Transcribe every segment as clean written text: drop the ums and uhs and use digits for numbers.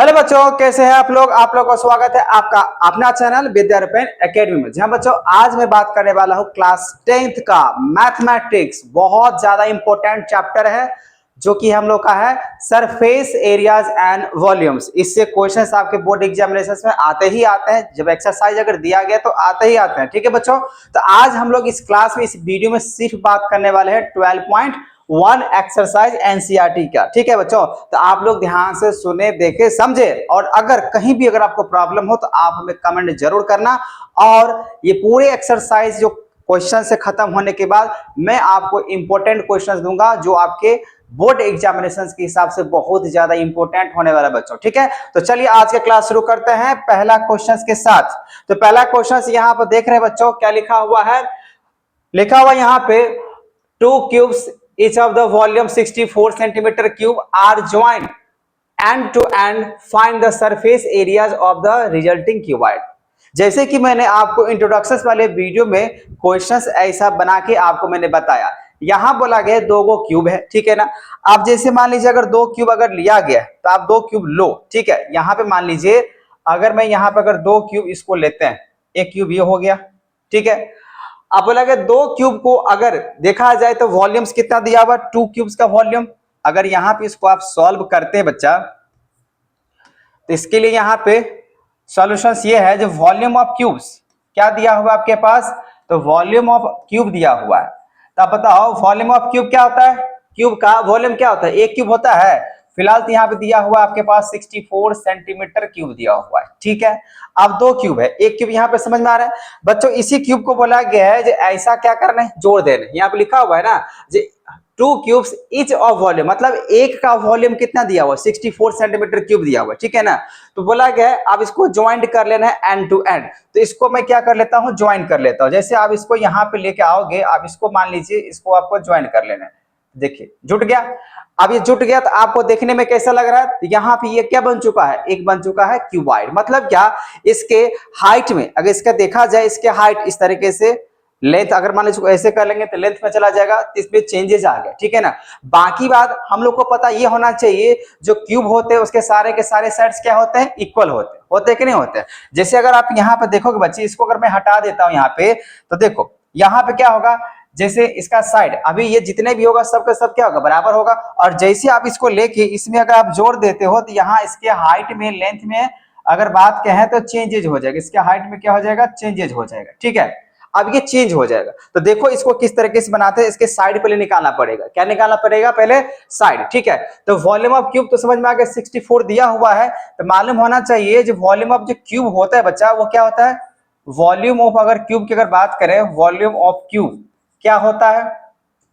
Hello बच्चों, कैसे हैं आप लोग का स्वागत है आपका अपना चैनल विद्यारंजन एकेडमी में। जहां बच्चों आज मैं बात करने वाला हूं क्लास 10th का मैथमेटिक्स। बहुत ज्यादा इंपॉर्टेंट चैप्टर है जो कि हम लोग का है सरफेस एरियाज एंड वॉल्यूम्स। इससे क्वेश्चंस आपके बोर्ड एग्जामिनेशन में आते ही आते हैं। जब एक्सरसाइज अगर दिया गया तो आते ही आते हैं। ठीक है बच्चों, तो आज हम लोग इस क्लास में इस वीडियो में सिर्फ बात करने वाले हैं 12.1 एक्सरसाइज एनसीईआरटी का। ठीक है बच्चों, तो आप लोग ध्यान से सुने, देखे, समझे। और अगर कहीं भी अगर आपको प्रॉब्लम हो तो आप हमें कमेंट जरूर करना। और ये पूरे एक्सरसाइज जो क्वेश्चन से खत्म होने के बाद मैं आपको इंपॉर्टेंट क्वेश्चंस दूंगा जो आपके बोर्ड एग्जामिनेशन के हिसाब से बहुत ज्यादा इंपॉर्टेंट होने वाला बच्चों। ठीक है, तो चलिए आज के क्लास शुरू करते हैं पहला क्वेश्चन के साथ। तो पहला क्वेश्चन यहाँ पर देख रहे हैं बच्चों, क्या लिखा हुआ है? लिखा हुआ यहाँ पे to cubes each of the volume 64 centimeter cube are joined end to end, find the surface areas of the resulting cuboid। जैसे कि मैंने आपको इंट्रोडक्शन वाले वीडियो में क्वेश्चंस ऐसा बना के आपको मैंने बताया। यहां बोला गया दो गो क्यूब है, ठीक है ना। आप जैसे मान लीजिए अगर दो क्यूब अगर लिया गया तो आप दो क्यूब लो, ठीक है। यहां पे मान लीजिए अगर मैं यहां पे अगर दो क्यूब इसको लेते हैं, एक क्यूब ये हो गया, ठीक है। अब बोला गया दो क्यूब को अगर देखा जाए तो वॉल्यूम्स कितना दिया हुआ, टू क्यूब्स का वॉल्यूम। अगर यहां पे इसको आप सॉल्व करते हैं बच्चा तो इसके लिए यहां पे सॉल्यूशंस ये है जो वॉल्यूम ऑफ क्यूब्स क्या दिया हुआ आपके पास, तो वॉल्यूम ऑफ क्यूब दिया हुआ है। तो आप बताओ वॉल्यूम ऑफ क्यूब क्या होता है, क्यूब का वॉल्यूम क्या होता है, एक क्यूब होता है। फिलहाल तो यहाँ पे दिया हुआ आपके पास 64 सेंटीमीटर क्यूब दिया हुआ है, ठीक है। अब दो क्यूब है, एक क्यूब यहाँ पे समझ में आ रहा है बच्चों। इसी क्यूब को बोला गया है जो ऐसा क्या करना है, जोड़ देना। यहाँ पे लिखा हुआ है ना to cubes each of volume, मतलब एक का वॉल्यूम कितना दिया हुआ, 64 सेंटीमीटर क्यूब दिया हुआ है, ठीक है ना। तो बोला गया है अब इसको ज्वाइंट कर लेना है एंड टू एंड। तो इसको मैं क्या कर लेता हूं, ज्वाइन कर लेता हूं। जैसे आप इसको यहाँ पे लेके आओगे, आप इसको मान लीजिए इसको आपको ज्वाइन कर लेना है। देखिए जुट गया। अब ये जुट गया तो आपको देखने में कैसा लग रहा है, यहाँ पे ये क्या बन चुका है, एक बन चुका है क्यूबाइड। मतलब क्या, इसके हाइट में अगर इसका देखा जाए, इसके हाइट इस तरीके से, लेंथ अगर मान लीजिए ऐसे कर लेंगे तो लेंथ में चला जाएगा, तो इसमें चेंजेस आ गया, ठीक है ना। बाकी बात हम लोग को पता ये होना चाहिए जो क्यूब होते हैं उसके सारे साइड्स क्या होते हैं, इक्वल होते हैं कि नहीं होते हैं। जैसे अगर आप यहाँ पे देखोगे बच्चे, इसको अगर मैं हटा देता हूं यहाँ पे, तो देखो यहाँ पे क्या होगा, जैसे इसका साइड अभी ये जितने भी होगा सबका सब क्या होगा, बराबर होगा। और जैसे आप इसको लेके इसमें अगर आप जोड़ देते हो तो यहाँ इसके हाइट में, लेंथ में अगर बात कहें तो चेंजेज हो जाएगा, इसके हाइट में क्या हो जाएगा, चेंजेज हो जाएगा, ठीक है। अब ये चेंज हो जाएगा तो देखो इसको किस तरीके से बनाते हैं। इसके साइड पहले निकालना पड़ेगा, क्या निकालना पड़ेगा, पहले साइड, ठीक है। तो वॉल्यूम ऑफ क्यूब तो समझ में आ गया 64 दिया हुआ है, तो मालूम होना चाहिए जो वॉल्यूम ऑफ जो क्यूब होता है बच्चा वो क्या होता है, वॉल्यूम ऑफ, अगर क्यूब की अगर बात करें वॉल्यूम ऑफ क्यूब क्या होता है,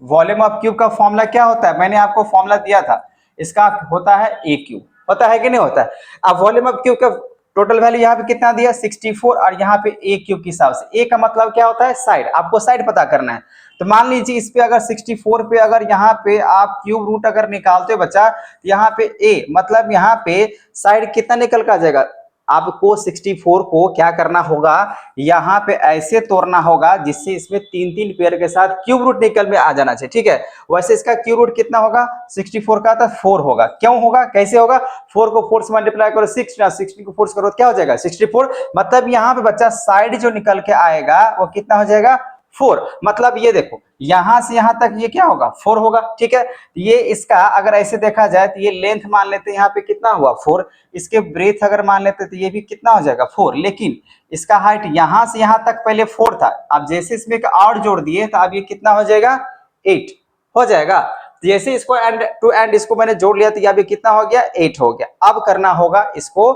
वॉल्यूम ऑफ क्यूब का फॉर्मूला क्या होता है, मैंने आपको फॉर्मूला दिया था, इसका होता है ए क्यूब, होता है कि नहीं होता है। अब वॉल्यूम ऑफ क्यूब का टोटल वैल्यू यहाँ पे कितना दिया 64, और यहाँ पे ए क्यूब के हिसाब से, ए का मतलब क्या होता है साइड, आपको साइड पता करना है। तो मान लीजिए इस पे अगर 64 पे अगर यहाँ पे आप क्यूब रूट अगर निकालते हो बच्चा, यहाँ पे ए मतलब यहाँ पे साइड कितना निकल कर आ जाएगा, आपको 64 को क्या करना होगा, यहाँ पे ऐसे तोड़ना होगा जिससे इसमें तीन तीन पेयर के साथ क्यूब रूट निकल में आ जाना चाहिए, ठीक है। वैसे इसका क्यूब रूट कितना होगा 64 का, तो 4 होगा। क्यों होगा, कैसे होगा, 4 को 4 से मल्टीप्लाई करो 6, 16 को 4 से करो क्या हो जाएगा 64। मतलब यहाँ पे बच्चा साइड जो निकल के आएगा वो कितना हो जाएगा 4। मतलब ये देखो यहां से यहां तक ये क्या होगा 4 होगा, ठीक है। ये इसका अगर ऐसे देखा जाए तो ये लेंथ मान लेते हैं यहाँ पे कितना हुआ 4, इसके ब्रेथ अगर मान लेते तो ये भी कितना हो जाएगा 4, लेकिन इसका हाइट यहां से यहां तक पहले 4 था, अब जैसे इसमें एक और जोड़ दिए तो अब ये कितना हो जाएगा 8 हो जाएगा। जैसे इसको एंड टू एंड इसको मैंने जोड़ लिया तो ये भी कितना हो गया 8 हो गया। अब करना होगा इसको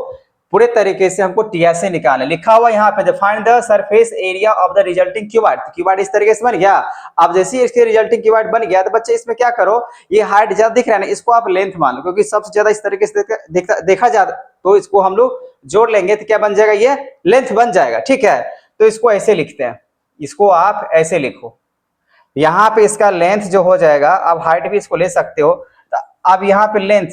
पूरे तरीके से हमको टीएसए निकालना, लिखा हुआ यहाँ पे find the surface area of the resulting cuboid. Cuboid इस तरीके से बन गया। अब जैसे इसके रिजल्टिंग क्यूबॉइड बन गया तो बच्चे इसमें क्या करो, ये हाइट ज्यादा दिख रहा है ना, इसको आप लेंथ मान लो, क्योंकि सबसे ज्यादा इस तरीके से देखा जाता, तो इसको हम लोग जोड़ लेंगे तो क्या बन जाएगा, ये लेंथ बन जाएगा, ठीक है। तो इसको ऐसे लिखते हैं, इसको आप ऐसे लिखो, यहाँ पे इसका लेंथ जो हो जाएगा, अब हाइट भी इसको ले सकते हो। तो अब यहाँ पे लेंथ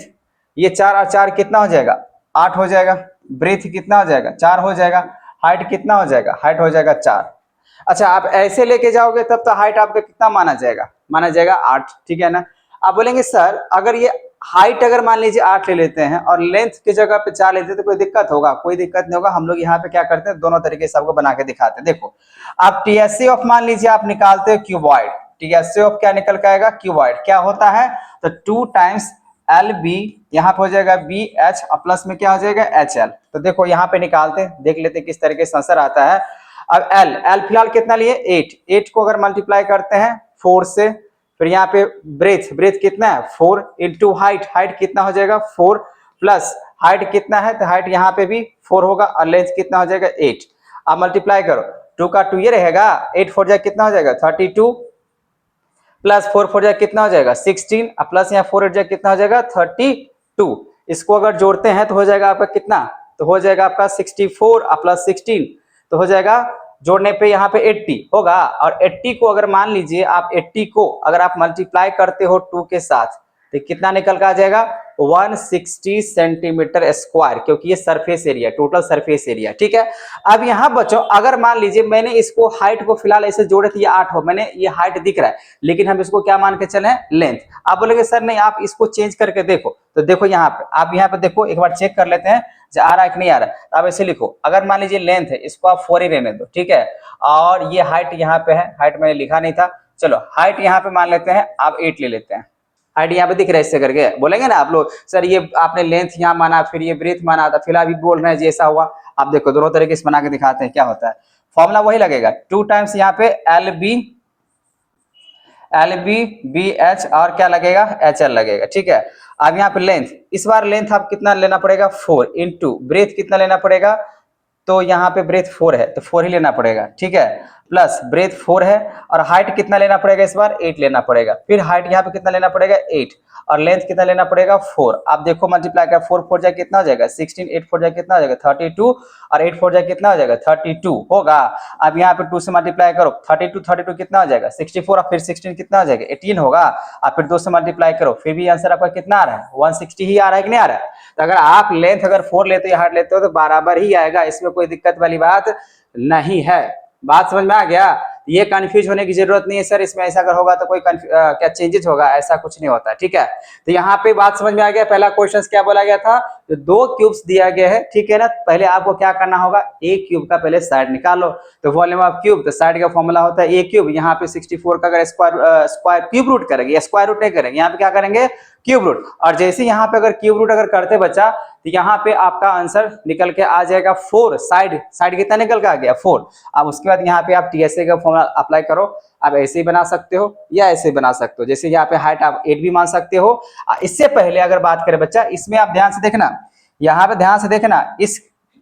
ये 4 और 4 कितना हो जाएगा 8 हो जाएगा, ब्रेथ कितना हो जाएगा 4 हो जाएगा, हाइट कितना हो जाएगा, हाइट हो जाएगा 4। अच्छा आप ऐसे लेके जाओगे तब तो हाइट आपका कितना माना जाएगा 8, ठीक है ना। आप बोलेंगे सर अगर ये हाइट अगर मान लीजिए 8 ले लेते हैं और लेंथ की जगह पे 4 लेते हैं तो कोई दिक्कत होगा? कोई दिक्कत नहीं होगा। हम लोग यहाँ पे क्या करते हैं, दोनों तरीके से आपको बना के दिखाते हैं। देखो अब टीएससी ऑफ मान लीजिए आप निकालते हो क्यूबॉइड, टीएससी ऑफ क्या निकल के आएगा, क्यूबॉइड। क्या होता है तो 2 टाइम्स एल बी, यहाँ पे हो जाएगा बी एच और प्लस में क्या हो जाएगा एच एल। तो देखो यहाँ पे निकालते हैं, देख लेते हैं किस तरीके से आंसर आता है। अब एल, एल फिलहाल कितना लिए 8, 8 को अगर मल्टीप्लाई करते हैं 4 से, फिर यहाँ पे ब्रेथ, ब्रेथ कितना है 4 इंटू हाइट, हाइट कितना हो जाएगा 4 प्लस हाइट कितना है तो हाइट यहाँ पे भी 4 होगा और लेंथ कितना हो जाएगा 8। अब मल्टीप्लाई करो, 2 का 2 ये रहेगा, 8 4 जाए कितना हो जाएगा 32 प्लस 4 4 जाए कितना हो जाएगा 16 और प्लस यहाँ 4 8 जाए कितना हो जाएगा 32। इसको अगर जोड़ते हैं तो हो जाएगा आपका कितना, तो हो जाएगा आपका 64 और प्लस 16 तो हो जाएगा जोड़ने पे यहाँ पे 80 होगा। और 80 को अगर मान लीजिए आप 80 को अगर आप मल्टीप्लाई करते हो 2 के साथ तो कितना निकल कर आ जाएगा 160 सेंटीमीटर स्क्वायर, क्योंकि ये surface area, total surface area. ठीक है। अब यहाँ बच्चों अगर मान लीजिए मैंने इसको हाइट को फिलहाल ऐसे जोड़े थे, ये 8 हो, मैंने ये हाइट दिख रहा है लेकिन हम इसको क्या मान के चले लेंथ। आप बोलेंगे सर नहीं आप इसको चेंज करके देखो, तो देखो यहाँ पे आप यहाँ पे देखो एक बार चेक कर लेते हैं आ रहा है कि नहीं आ रहा है। तो आप ऐसे लिखो, अगर मान लीजिए लेंथ है इसको आप 4 ही रहने दो, ठीक है, और ये हाइट यहाँ पे है, हाइट मैंने लिखा नहीं था, चलो हाइट यहाँ पे मान लेते हैं आप 8 ले लेते हैं। हाइट यहाँ पे दिख रहा है, इससे करके बोलेंगे ना आप लोग सर ये आपने लेंथ यहाँ माना फिर ये ब्रेथ माना था, फिलहाल अभी बोल रहे हैं जैसा हुआ। आप देखो दोनों तरीके से बना के दिखाते हैं क्या होता है। फॉर्मूला वही लगेगा 2 टाइम्स यहाँ पे एल बी बी एच और क्या लगेगा एच एल लगेगा। ठीक है। अब यहाँ पे लेंथ, इस बार लेंथ आप कितना लेना पड़ेगा 4 इंटू ब्रेथ कितना लेना पड़ेगा, तो यहाँ पे ब्रेथ 4 है तो 4 ही लेना पड़ेगा। ठीक है। प्लस ब्रेथ 4 है और हाइट कितना लेना पड़ेगा इस बार 8 लेना पड़ेगा, फिर हाइट यहाँ पे कितना लेना पड़ेगा 8 और लेंथ कितना लेना पड़ेगा 4। आप देखो मल्टीप्लाई कर 4 4 जाए कितना हो जाएगा 16, 8 4 जाए कितना हो जाएगा 32 और 8 4 जाए कितना हो जाएगा 32 होगा। अब यहाँ पे 2 से मल्टीप्लाई करो 32 32 कितना हो जाएगा 64 और फिर 16 कितना हो जाएगा 18 होगा और फिर 2 से मल्टीप्लाई करो, फिर भी आंसर आपका कितना आ रहा है 160 ही आ रहा है कि नहीं आ रहा है। तो अगर आप लेंथ अगर 4 लेते हो या हाइट लेते हो तो बराबर ही आएगा, इसमें कोई दिक्कत वाली बात नहीं है। बात समझ में आ गया। ये कंफ्यूज होने की जरूरत नहीं है सर इसमें ऐसा अगर होगा तो कोई क्या चेंजेस होगा, ऐसा कुछ नहीं होता। ठीक है। तो यहाँ पे बात समझ में आ गया। पहला क्वेश्चन क्या बोला गया था, तो 2 क्यूब्स दिया गया है, ठीक है ना। पहले आपको क्या करना होगा, एक क्यूब का पहले साइड निकालो, तो वॉल्यूम ऑफ क्यूब, तो साइड का फॉर्मूला होता है ए क्यूब। यहाँ पे 64 का अगर स्क्वायर क्यूब रूट करेंगे, स्क्वायर रूट नहीं करेंगे, यहाँ पे क्या करेंगे क्यूब रूट। और जैसे यहाँ पे अगर क्यूब रूट अगर करते बच्चा तो यहाँ पे आपका आंसर निकल के आ जाएगा 4। साइड कितना निकल के आ गया 4। अब उसके बाद यहाँ पे आप टीएसए का फॉर्मूला अप्लाई करो। आप ऐसे ही बना सकते हो या ऐसे ही बना सकते हो, जैसे यहाँ पे हाइट आप 8 भी मान सकते हो। इससे पहले अगर बात करें बच्चा, इसमें आप ध्यान से देखना, यहाँ पे ध्यान से देखना,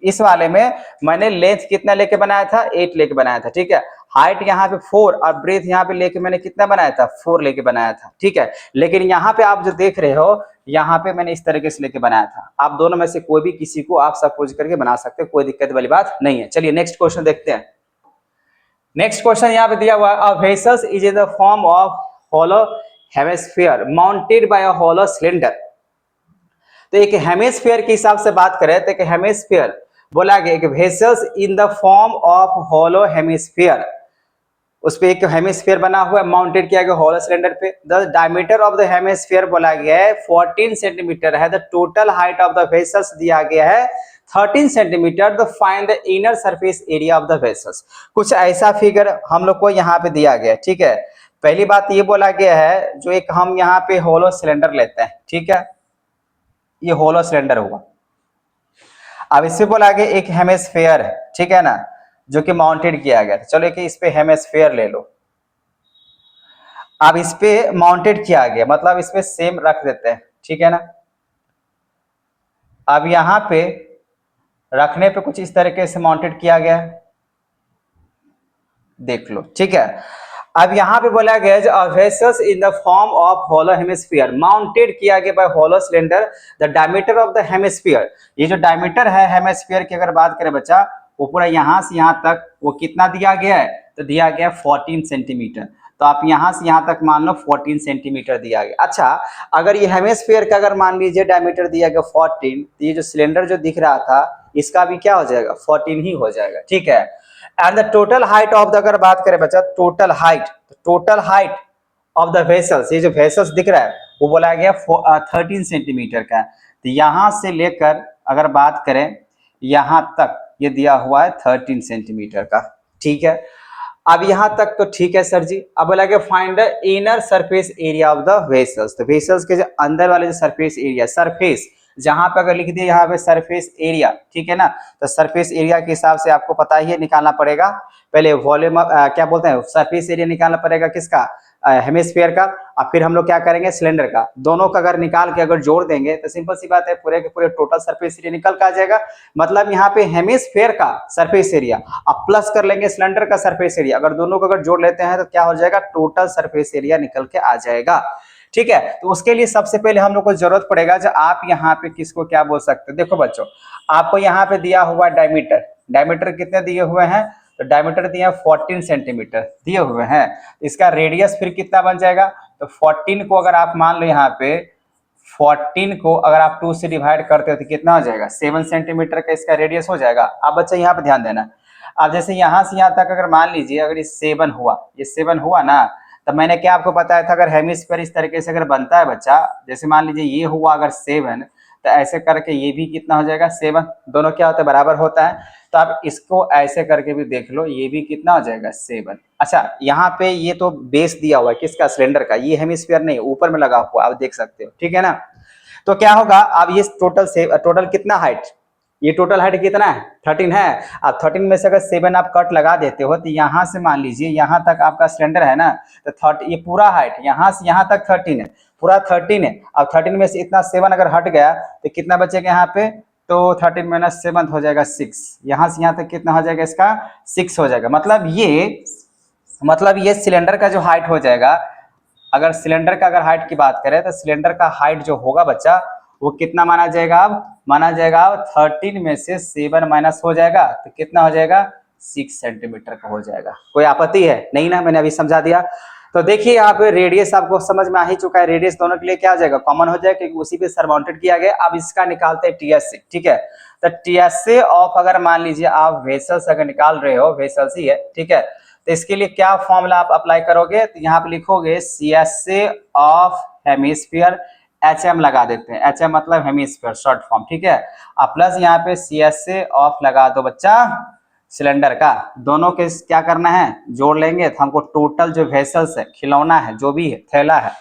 इस वाले में मैंने लेंथ कितना लेके बनाया था 8 लेके बनाया था। ठीक है। हाइट यहाँ पे 4 और ब्रेथ यहाँ पे लेके मैंने कितना बनाया था 4 लेके बनाया था। ठीक है। लेकिन यहाँ पे आप जो देख रहे हो यहाँ पे मैंने इस तरीके से लेके बनाया था। आप दोनों में से कोई भी किसी को आप सपोज करके बना सकते हो, कोई दिक्कत वाली बात नहीं है। चलिए नेक्स्ट क्वेश्चन देखते हैं। नेक्स्ट क्वेश्चन यहाँ पे दिया हुआ है, a vessel is in the form of hollow hemisphere mounted by a hollow cylinder. तो एक हेमिस्फीयर के हिसाब से बात करें तो एक हेमिस्फीयर बोला गया, एक vessels in the form of hollow hemisphere, उस पे एक हेमिस्फीयर बना हुआ है, माउंटेड किया गया हॉलो सिलेंडर पे। The diameter of the hemisphere बोला गया है 14 सेंटीमीटर है। The total height of the vessels दिया गया है 13 centimetre. The find the inner surface area of the vessels. कुछ ऐसा फिगर हम लोग को यहाँ पे दिया गया है। ठीक है। पहली बात ये बोला गया है, जो एक हम यहाँ पे हॉलो सिलेंडर लेते हैं, ठीक है, ये हॉलो सिलेंडर हुआ। अब इसमें बोला गया एक हेमिस्फीयर है, ठीक है ना, जो कि माउंटेड किया गया था। चलो कि इस पे हेमिस्फीयर ले लो। अब इस पे माउंटेड किया गया मतलब इस पे सेम रख देते हैं, ठीक है ना। अब यहां पे रखने पे कुछ इस तरीके से माउंटेड किया गया है, देख लो, ठीक है। अब यहां पे बोला गया है vessels in the form of hollow hemisphere mounted किया गया by hollow cylinder. The diameter of the hemisphere, ये जो डायमीटर है हेमिस्फीयर की अगर बात करें बच्चा, वो पूरा यहां से यहां तक वो कितना दिया गया है, तो दिया गया 14 सेंटीमीटर। तो आप यहां से यहां तक मान लो 14 सेंटीमीटर दिया गया। अच्छा, अगर ये हेमिस्फीयर का अगर मान लीजिए डायमीटर दिया गया 14, तो ये जो सिलेंडर जो दिख रहा था इसका भी क्या हो जाएगा 14 ही हो जाएगा। ठीक है। And the total height of the, अगर बात करें बच्चा total height of the vessels, ये जो वेसल्स दिख रहा है वो बोला गया 13 सेंटीमीटर का। तो यहाँ से लेकर अगर बात करें यहाँ तक ये दिया हुआ है 13 सेंटीमीटर का, ठीक है। अब यहाँ तक तो ठीक है सर जी। अब बोला कि find the inner surface area of the vessels. तो वेसल्स के जो अंदर वाले जो सरफेस एरिया, सरफेस जहां पे अगर लिख दिए यहाँ पे सरफेस एरिया, ठीक है ना, तो सरफेस एरिया के हिसाब से आपको पता ही है निकालना पड़ेगा। पहले वॉल्यूम क्या बोलते हैं, सरफेस एरिया निकालना पड़ेगा किसका, हेमिस्फीयर का। और फिर हम लोग क्या करेंगे, सिलेंडर का। दोनों का अगर निकाल के अगर जोड़ देंगे तो सिंपल सी बात है, पूरे के पूरे टोटल सरफेस एरिया निकल के आ जाएगा। मतलब यहाँ पे हेमिस्फीयर का सरफेस एरिया अब प्लस कर लेंगे सिलेंडर का सरफेस एरिया, अगर दोनों को अगर जोड़ लेते हैं तो क्या हो जाएगा, टोटल सरफेस एरिया निकल के आ जाएगा, ठीक है। तो उसके लिए सबसे पहले हम लोग को जरूरत पड़ेगा, जो आप यहाँ पे किसको क्या बोल सकते हो। देखो बच्चों, आपको यहाँ पे दिया हुआ डायमीटर, डायमीटर कितने दिए हुए हैं, तो डायमीटर दिया 14 सेंटीमीटर दिए हुए हैं। इसका रेडियस फिर कितना बन जाएगा, तो 14 को अगर आप मान लो यहाँ पे 14 को अगर आप 2 से डिवाइड करते हो तो कितना हो जाएगा, 7 सेंटीमीटर का इसका रेडियस हो जाएगा। अब बच्चा यहाँ पे ध्यान देना, अब जैसे यहाँ से यहाँ तक अगर मान लीजिए अगर ये 7 हुआ, ये 7 हुआ ना, तो मैंने क्या आपको बताया था, अगर हेमिस्फीयर इस तरीके से अगर बनता है बच्चा, जैसे मान लीजिए ये हुआ अगर 7, तो ऐसे करके ये भी कितना हो जाएगा 7, दोनों क्या होता है, बराबर होता है। तो आप इसको ऐसे करके भी देख लो, ये भी कितना हो जाएगा 7। अच्छा, यहाँ पे ये तो बेस दिया हुआ है किसका, सिलेंडर का, ये हेमिस्फीयर नहीं ऊपर में लगा हुआ, आप देख सकते हो, ठीक है ना। तो क्या होगा, अब ये टोटल कितना हाइट, ये टोटल हाइट कितना है, 13 है। अब 13 में से अगर 7 आप कट लगा देते हो तो यहाँ से मान लीजिए यहाँ तक आपका सिलेंडर है ना, तो 30, ये पूरा हाइट यहाँ से यहाँ तक 13 है, पूरा 13 है। अब 13 में से इतना 7 अगर हट गया तो कितना बचेगा यहाँ पे, तो 13 माइनस 7 हो जाएगा 6, यहाँ से यहाँ तक कितना हो जाएगा, इसका 6 हो जाएगा। मतलब ये सिलेंडर का जो हाइट हो जाएगा, अगर सिलेंडर का अगर हाइट की बात करें तो सिलेंडर का हाइट जो होगा बच्चा वो कितना माना जाएगा, अब माना जाएगा 13 में से 7 माइनस हो जाएगा तो कितना हो जाएगा, 6 सेंटीमीटर का हो जाएगा। कोई आपत्ति है नहीं ना, मैंने अभी समझा दिया। तो देखिए यहाँ पे रेडियस आपको समझ में आ ही चुका है, रेडियस दोनों के लिए क्या हो जाएगा, कॉमन हो जाएगा, क्योंकि उसी पे सरमाउंटेड किया गया। अब इसका निकालते हैं टीएसए, ठीक है। तो टीएसए ऑफ अगर मान लीजिए आप वेसल्स अगर निकाल रहे हो, वेसल्स ही है, ठीक है, तो इसके लिए क्या फॉर्मूला आप अप्लाई करोगे, तो यहाँ पे लिखोगे सीएसए ऑफ हेमिस्फीयर, एचएम लगा देते हैं, एचएम मतलब हेमिस्फीयर शॉर्ट फॉर्म, ठीक है। अब प्लस यहाँ पे सीएसए ऑफ लगा दो बच्चा सिलेंडर का, दोनों के क्या करना है, जोड़ लेंगे तो हमको टोटल जो वेसल्स है, खिलौना है, जो भी है, थैला है,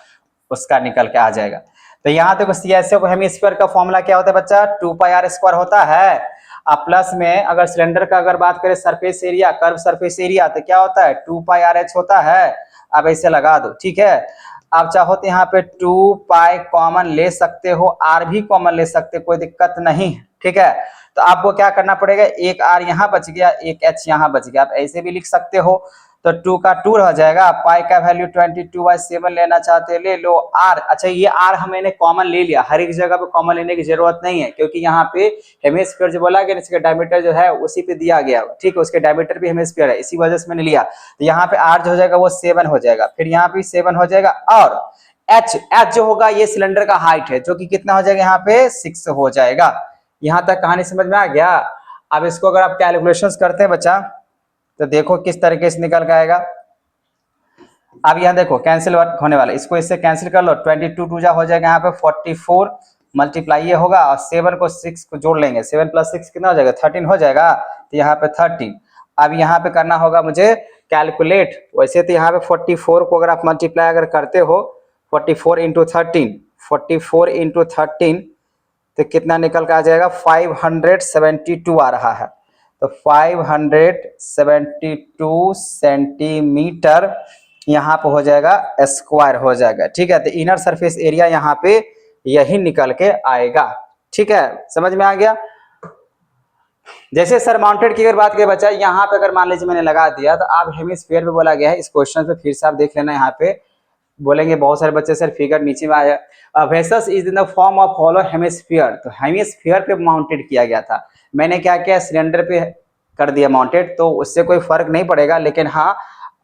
उसका निकल के आ जाएगा। तो यहाँ देखो सीएसए ऑफ हेमिस्फीयर का फॉर्मूला क्या होता है बच्चा, 2πr² होता है। अब प्लस में अगर सिलेंडर का अगर बात करें surface area, curve surface area, तो क्या होता है 2πrh होता है। अब ऐसे लगा दो, ठीक है। आप चाहो तो यहाँ पे 2π कॉमन ले सकते हो, आर भी कॉमन ले सकते हो, कोई दिक्कत नहीं, ठीक है। तो आपको क्या करना पड़ेगा, एक आर यहाँ बच गया, एक एच यहाँ बच गया, आप ऐसे भी लिख सकते हो। तो 2 का 2 रह जाएगा, पाई का वैल्यू 22/7 लेना चाहते ले लो आर। अच्छा, ये आर मैंने कॉमन ले लिया, हर एक जगह पे कॉमन लेने की जरूरत नहीं है, क्योंकि यहाँ पे हेमिस्फीयर जो बोला गया इसका डायमीटर जो है उसी पे दिया गया, ठीक है, उसके डायमीटर भी हेमिस्फीयर है, इसी वजह से मैंने लिया। तो यहाँ पे आर जो हो जाएगा वो 7 हो जाएगा, फिर यहाँ पे 7 हो जाएगा, और एच जो होगा ये सिलेंडर का हाइट है, जो कि कितना हो जाएगा यहाँ पे 6 हो जाएगा। यहाँ तक कहानी समझ में आ गया। अब इसको अगर आप कैलकुलेशंस करते हैं बच्चा, तो देखो किस तरीके से निकल के आएगा। अब यहाँ देखो कैंसिल होने वाला, इसको इससे कैंसिल कर लो, 22 2 हो जाएगा यहाँ पे 44 मल्टीप्लाई ये होगा, और 7 को 6 को जोड़ लेंगे, 7 + 6 कितना हो जाएगा, 13 हो जाएगा। तो यहाँ पे 13। अब यहाँ पे करना होगा मुझे कैलकुलेट, वैसे तो यहाँ पे 44 को अगर आप मल्टीप्लाई अगर करते हो, 44 × 13, 44 × 13 तो कितना निकल के आ जाएगा, 572 आ रहा है। तो 572 सेंटीमीटर यहाँ पे हो जाएगा, स्क्वायर हो जाएगा, ठीक है। तो इनर सरफेस एरिया यहाँ पे यही निकल के आएगा, ठीक है, समझ में आ गया। जैसे सर माउंटेड की अगर बात करें बच्चा, यहाँ पे अगर मान लीजिए मैंने लगा दिया, तो आप हेमिस्फीयर पे बोला गया है, इस क्वेश्चन पे फिर से आप देख लेना, यहाँ पे बोलेंगे बहुत सारे बच्चे सर फिगर नीचे में आया, vessels is in the form of hollow hemisphere. तो हेमिस्फीयर पे माउंटेड किया गया था, मैंने क्या किया, सिलेंडर पे कर दिया माउंटेड, तो उससे कोई फर्क नहीं पड़ेगा। लेकिन हाँ,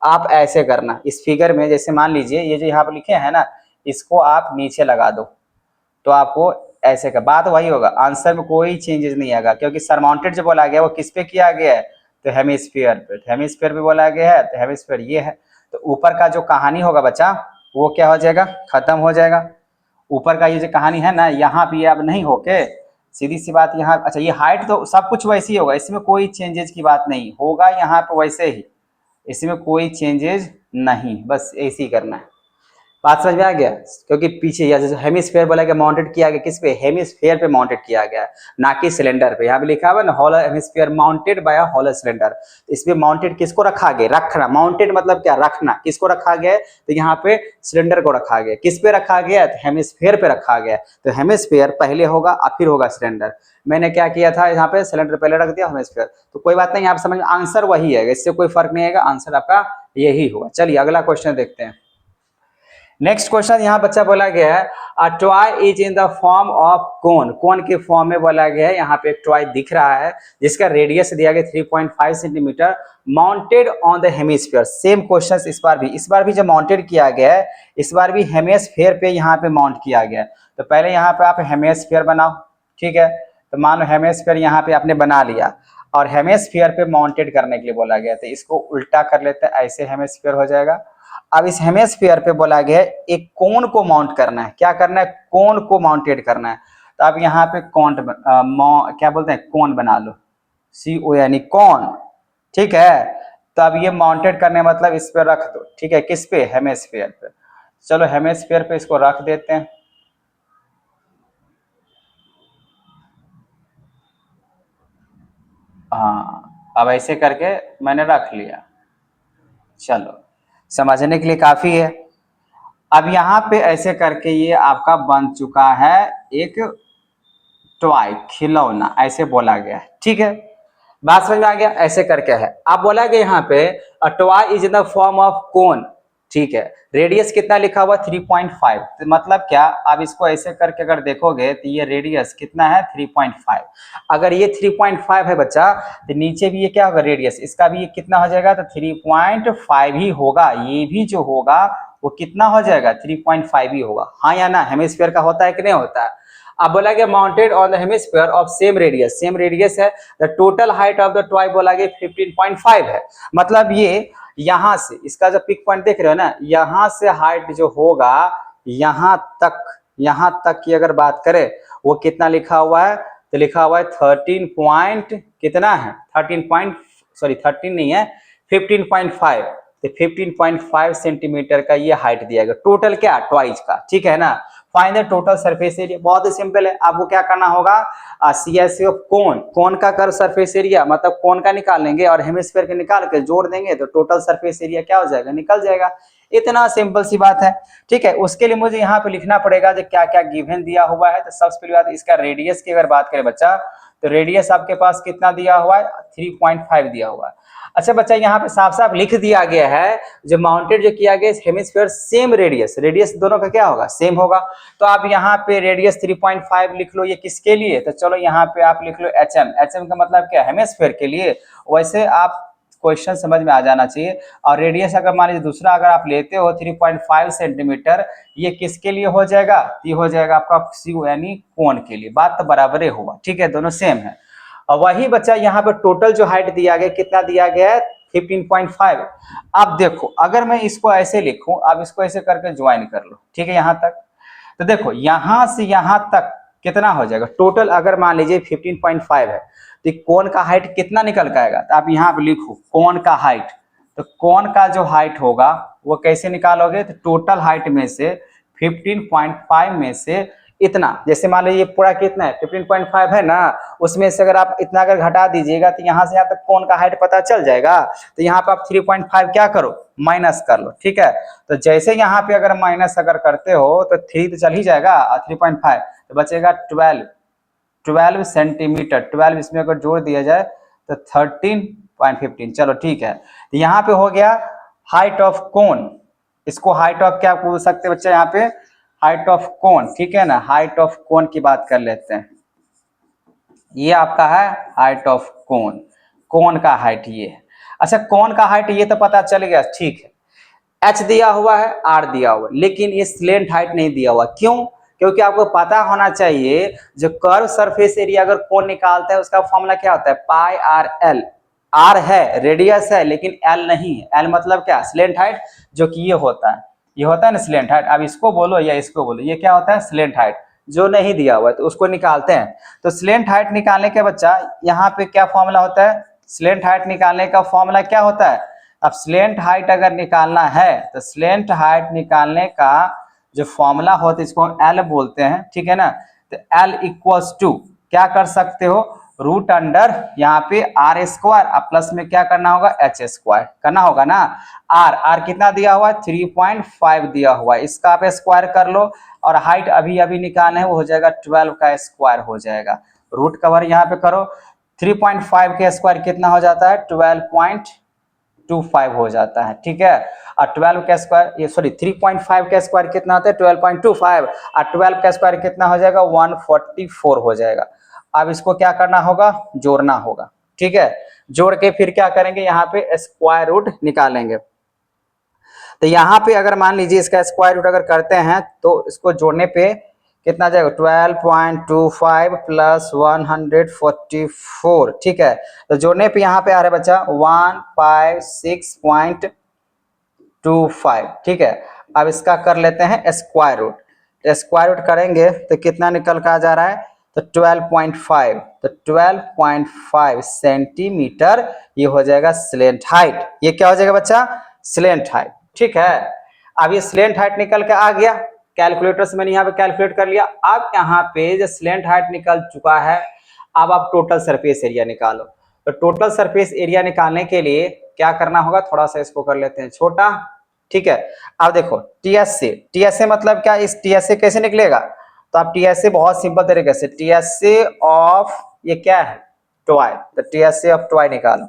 आप ऐसे करना, इस फिगर में जैसे मान लीजिए ये जो यहाँ पे लिखे हैं ना, इसको आप नीचे लगा दो, तो आपको ऐसे का बात वही होगा, आंसर में कोई चेंजेस नहीं आएगा, क्योंकि सरमाउंटेड जो बोला गया वो किस पे किया गया है, तो हेमिस्फीयर पे। हेमिस्फीयर पे बोला गया है, तो हेमिस्फीयर ये है, तो ऊपर का जो कहानी होगा बच्चा वो क्या हो जाएगा, खत्म हो जाएगा। ऊपर का ये जो कहानी है ना, यहाँ पे अब नहीं होके सीधी सी बात यहाँ, अच्छा ये हाइट तो सब कुछ वैसे ही होगा, इसमें कोई चेंजेज की बात नहीं होगा, यहाँ पे वैसे ही, इसमें कोई चेंजेज नहीं, बस ऐसे ही करना है। बात समझ में आ गया? क्योंकि पीछे या जैसे हेमिस्फेयर बोला गया माउंटेड किया गया किस पे, हेमिस्फेयर पे माउंटेड किया गया, ना कि सिलेंडर पे। यहाँ पे लिखा हुआ है ना hollow hemisphere mounted by a hollow cylinder, तो इसमें माउंटेड किसको रखा गया, रखना, माउंटेड मतलब क्या, रखना, किसको रखा गया है, तो यहाँ पे सिलेंडर को रखा गया, किस पे रखा गया, तो हेमिस्फेयर पे रखा गया, तो हेमिस्फेयर पहले होगा और फिर होगा सिलेंडर। मैंने क्या किया था, यहाँ पे सिलेंडर पहले रख दिया, हेमिस्फेयर, तो कोई बात नहीं, आप समझ, आंसर वही है, इससे कोई फर्क नहीं आएगा, आंसर आपका यही होगा। चलिए अगला क्वेश्चन देखते हैं। नेक्स्ट क्वेश्चन यहाँ बच्चा बोला गया है, a toy is in the form of cone, cone के फॉर्म में बोला गया है। यहाँ पे एक टॉय दिख रहा है जिसका रेडियस दिया गया 3.5 centimetre, mounted on the hemisphere. Same question इस बार भी जो माउंटेड किया गया है, इस बार भी हेमिस्फीयर पे यहाँ पे माउंट किया गया है। तो पहले यहाँ पे आप हेमिस्फीयर बनाओ, ठीक है, तो मान लो हेमिस्फीयर यहाँ पे आपने बना लिया और हेमिस्फीयर पे माउंटेड करने के लिए बोला गया, तो इसको उल्टा कर लेते हैं, ऐसे हेमिस्फीयर हो जाएगा। अब इस हेमिस्फीयर पे बोला गया है एक कोन को माउंट करना है, क्या करना है, कोन को माउंटेड करना है। तो अब यहाँ पे क्या बोलते हैं, कोन बना लो, CO यानी कोन, ठीक है। तो अब ये माउंटेड करने मतलब इस पे रख दो, ठीक है, किस पे, हेमिस्फीयर पे। चलो हेमिस्फीयर पे इसको रख देते हैं, हाँ अब ऐसे करके मैंने रख लिया, चलो समझने के लिए काफी है। अब यहाँ पे ऐसे करके ये आपका बन चुका है एक टॉय, खिलौना, ऐसे बोला गया है, ठीक है, बात समझ में आ गया, ऐसे करके है। अब बोला गया यहाँ पे अ toy is in the form of कोन, ठीक है, रेडियस कितना लिखा हुआ 3.5, तो मतलब क्या, अब इसको ऐसे करके अगर देखोगे तो ये रेडियस कितना है 3.5, अगर ये 3.5 है बच्चा, तो नीचे भी ये क्या होगा रेडियस, इसका भी ये कितना हो जाएगा, तो 3.5 ही होगा, ये भी जो होगा वो कितना हो जाएगा 3.5 ही होगा, हाँ या ना, हेमिस्फीयर का होता है कि नहीं होता है। अब बोला गया mounted on the hemisphere of same radius है, the total height of the toy बोला गया 15.5 है, मतलब ये यहां से, इसका जो पिक पॉइंट देख रहे हो ना, यहां से हाइट जो होगा यहां तक की अगर बात करें, वो कितना लिखा हुआ है, तो लिखा हुआ है 13 पॉइंट कितना है, 13 नहीं है 15.5, तो 15.5 सेंटीमीटर का ये हाइट दिया गया, टोटल क्या, टॉयज का, ठीक है ना। Find the total surface area, बहुत ही सिंपल है, आपको क्या करना होगा, CSA ऑफ कोन का कर सरफेस एरिया, मतलब कोन का निकाल लेंगे और हेमिस्फीयर के निकाल के जोड़ देंगे, तो टोटल सरफेस एरिया क्या हो जाएगा, निकल जाएगा। इतना सिंपल सी बात है, ठीक है। उसके लिए मुझे यहाँ पे लिखना पड़ेगा जो क्या क्या गिवन दिया हुआ है। तो सबसे पहली बात, इसका रेडियस की अगर बात करें बच्चा, तो रेडियस आपके पास कितना दिया हुआ है, 3.5 दिया हुआ है। अच्छा बच्चा, यहाँ पे साफ साफ लिख दिया गया है जो माउंटेड जो किया गया हेमिस्फीयर सेम रेडियस दोनों का क्या होगा, सेम होगा। तो आप यहाँ पे रेडियस 3.5 लिख लो, ये किसके लिए, तो चलो यहाँ पे आप लिख लो HM का मतलब क्या, हेमिस्फीयर के लिए। वैसे आप क्वेश्चन समझ में आ जाना चाहिए। और रेडियस अगर मान लीजिए दूसरा अगर आप लेते हो 3.5 सेंटीमीटर, ये किसके लिए हो जाएगा, ये हो जाएगा आपका CO यानी कोन के लिए, बात तो बराबर हुआ, ठीक है, दोनों सेम है। और वही बच्चा यहाँ पे टोटल जो हाइट दिया गया कितना दिया गया है 15.5। अब देखो अगर मैं इसको ऐसे लिखूं, अब इसको ऐसे करके ज्वाइन कर लो, ठीक है, यहाँ तक, तो देखो यहां से यहां तक कितना हो जाएगा टोटल, अगर मान लीजिए 15.5 है, तो कोन का हाइट कितना निकल के आएगा, तो आप यहाँ पे लिखो कोन का हाइट, तो कोन का जो हाइट होगा वो कैसे निकालोगे, तो टोटल हाइट में से 15.5 में से इतना, जैसे मान लीजिए पूरा कितना है 15.5 है ना, उसमें से अगर आप इतना अगर घटा दीजिएगा तो यहाँ से यहाँ तक कोन का हाइट पता चल जाएगा। तो यहाँ पे आप 3.5 क्या करो, माइनस कर लो, ठीक है। तो जैसे यहाँ पे अगर माइनस अगर करते हो तो 3 तो चल ही जाएगा और 3.5 तो बचेगा 12 सेंटीमीटर, 12 इसमें अगर जोड़ दिया जाए तो 13.15, चलो ठीक है। तो यहाँ पे हो गया हाइट ऑफ कोन, इसको हाइट ऑफ क्या बोल सकते हैं बच्चे, यहाँ पे हाइट ऑफ कोन, ठीक है ना, हाइट ऑफ कोन की बात कर लेते हैं। ये आपका है हाइट ऑफ कोन, कोन का हाइट ये है। अच्छा कोन का हाइट ये तो पता चल गया, ठीक है। H दिया हुआ है, R दिया हुआ है, लेकिन ये स्लेंट हाइट नहीं दिया हुआ, क्यों, क्योंकि आपको पता होना चाहिए जो कर्व सरफेस एरिया अगर कोन निकालता है उसका फॉर्मूला क्या होता है, पाई आर एल। R है, रेडियस है, लेकिन L नहीं है, L मतलब क्या, स्लेंट हाइट, जो कि ये होता है। ये होता है ना स्लेंट हाइट, अब इसको बोलो या इसको बोलो, ये क्या होता है स्लेंट हाइट, जो नहीं दिया हुआ है तो उसको निकालते हैं। तो स्लेंट हाइट निकालने के बच्चा यहाँ पे क्या फॉर्मूला होता है, स्लेंट हाइट निकालने का फॉर्मूला क्या होता है। अब स्लेंट हाइट अगर निकालना है तो स्लेंट हाइट निकालने का जो फॉर्मूला होता है इसको एल बोलते हैं, ठीक है ना। तो एल इक्वल्स टू क्या कर सकते हो, रूट अंडर यहाँ पे आर स्क्वायर, प्लस में क्या करना होगा एच स्क्वायर करना होगा ना। आर कितना दिया हुआ है 3.5 दिया हुआ है, इसका आप स्क्वायर कर लो, और हाइट अभी अभी निकालना है वो हो जाएगा 12 का स्क्वायर हो जाएगा। रूट कवर यहाँ पे करो, 3.5 के स्क्वायर कितना हो जाता है 12.25 हो जाता है, ठीक है। और 12 का स्क्वायर ये सॉरी 3.5 का स्क्वायर कितना होता है 12.25, और 12 का स्क्वायर कितना हो जाएगा 144 हो जाएगा। अब इसको क्या करना होगा जोड़ना होगा, ठीक है। जोड़ के फिर क्या करेंगे यहाँ पे स्क्वायर रूट निकालेंगे। तो यहाँ पे अगर मान लीजिए इसका स्क्वायर रूट अगर करते हैं तो इसको जोड़ने पे कितना जाएगा 12.25 प्लस 144, ठीक है। तो जोड़ने पे यहाँ पे आ रहा है बच्चा 156.25, ठीक है। अब इसका कर लेते हैं स्क्वायर रूट, स्क्वायर रूट करेंगे तो कितना निकल कर आ जा रहा है तो 12.5, तो 12.5 सेंटीमीटर ये हो जाएगा स्लेंट हाइट। ये क्या हो जाएगा बच्चा स्लेंट हाइट, ठीक है। अब ये स्लेंट हाइट निकल के आ गया, कैलकुलेटर से मैंने यहाँ पे कैलकुलेट कर लिया। अब यहाँ पे जो स्लेंट हाइट निकल चुका है, अब आप टोटल सरफेस एरिया निकालो। तो टोटल सरफेस एरिया निकालने के लिए क्या करना होगा, थोड़ा सा इसको कर लेते हैं छोटा, ठीक है। अब देखो टीएसए मतलब क्या, इस टीएसए कैसे निकलेगा, तो आप टीएसए बहुत सिंपल तरीके से टीएसए ऑफ ये क्या है टॉय, तो टीएसए ऑफ टॉय निकालो।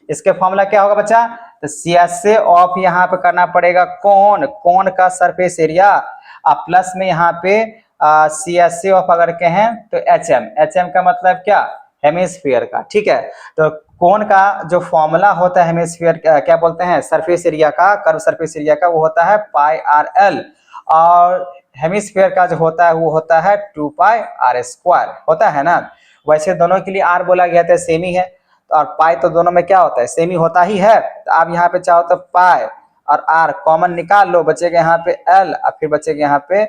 इसके फॉर्मूला क्या होगा बच्चा, तो सीएसए ऑफ यहाँ पे करना पड़ेगा कोन का सरफेस एरिया, प्लस में यहाँ पे सीएसए ऑफ अगर कहें तो एचएम का मतलब क्या हेमिस्फीयर का, ठीक है। तो कोन का जो फॉर्मूला होता है हेमिस्फीयर क्या बोलते हैं सरफेस एरिया का, कर्व सरफेस एरिया का, वो होता है पाई आर एल, और हेमिस्फीयर का जो होता है वो होता है 2 पाई आर स्क्वायर होता है ना। वैसे दोनों के लिए आर बोला गया था सेम ही है, और पाई तो दोनों में क्या होता है सेम ही होता ही है। तो आप यहाँ पे चाहो तो पाई और आर कॉमन निकाल लो, बचेगा यहाँ पे एल और फिर बचेगा यहाँ पे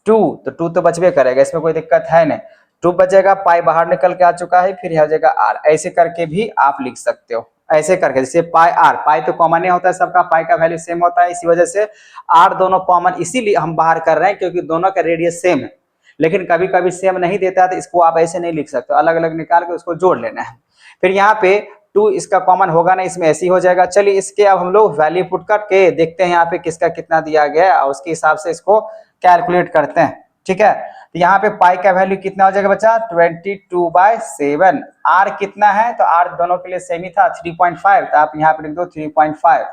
2, तो 2 तो बचबे करेगा, इसमें कोई दिक्कत है नहीं। 2 बचेगा, पाई बाहर निकल के आ चुका है, फिर हो जाएगा आर। ऐसे करके भी आप लिख सकते हो, ऐसे करके जैसे पाई आर, पाई तो कॉमन ही होता है सबका, पाई का वैल्यू सेम होता है, इसी वजह से आर दोनों कॉमन इसीलिए हम बाहर कर रहे हैं क्योंकि दोनों का रेडियस सेम है। लेकिन कभी कभी सेम नहीं देता है तो इसको आप ऐसे नहीं लिख सकते, अलग अलग निकाल के उसको जोड़ लेना है। फिर यहाँ पे 2 इसका कॉमन होगा ना, इसमें ऐसे ही हो जाएगा। चलिए इसके अब हम लोग वैल्यू पुट करके देखते हैं यहाँ पे किसका कितना दिया गया है और उसके हिसाब से इसको कैलकुलेट करते हैं, ठीक है। तो यहाँ पे पाई का वैल्यू कितना हो जाएगा बच्चा 22/7। आर कितना है, तो आर दोनों के लिए सेम ही था 3.5, तो आप यहाँ पे लिख दो 3.5।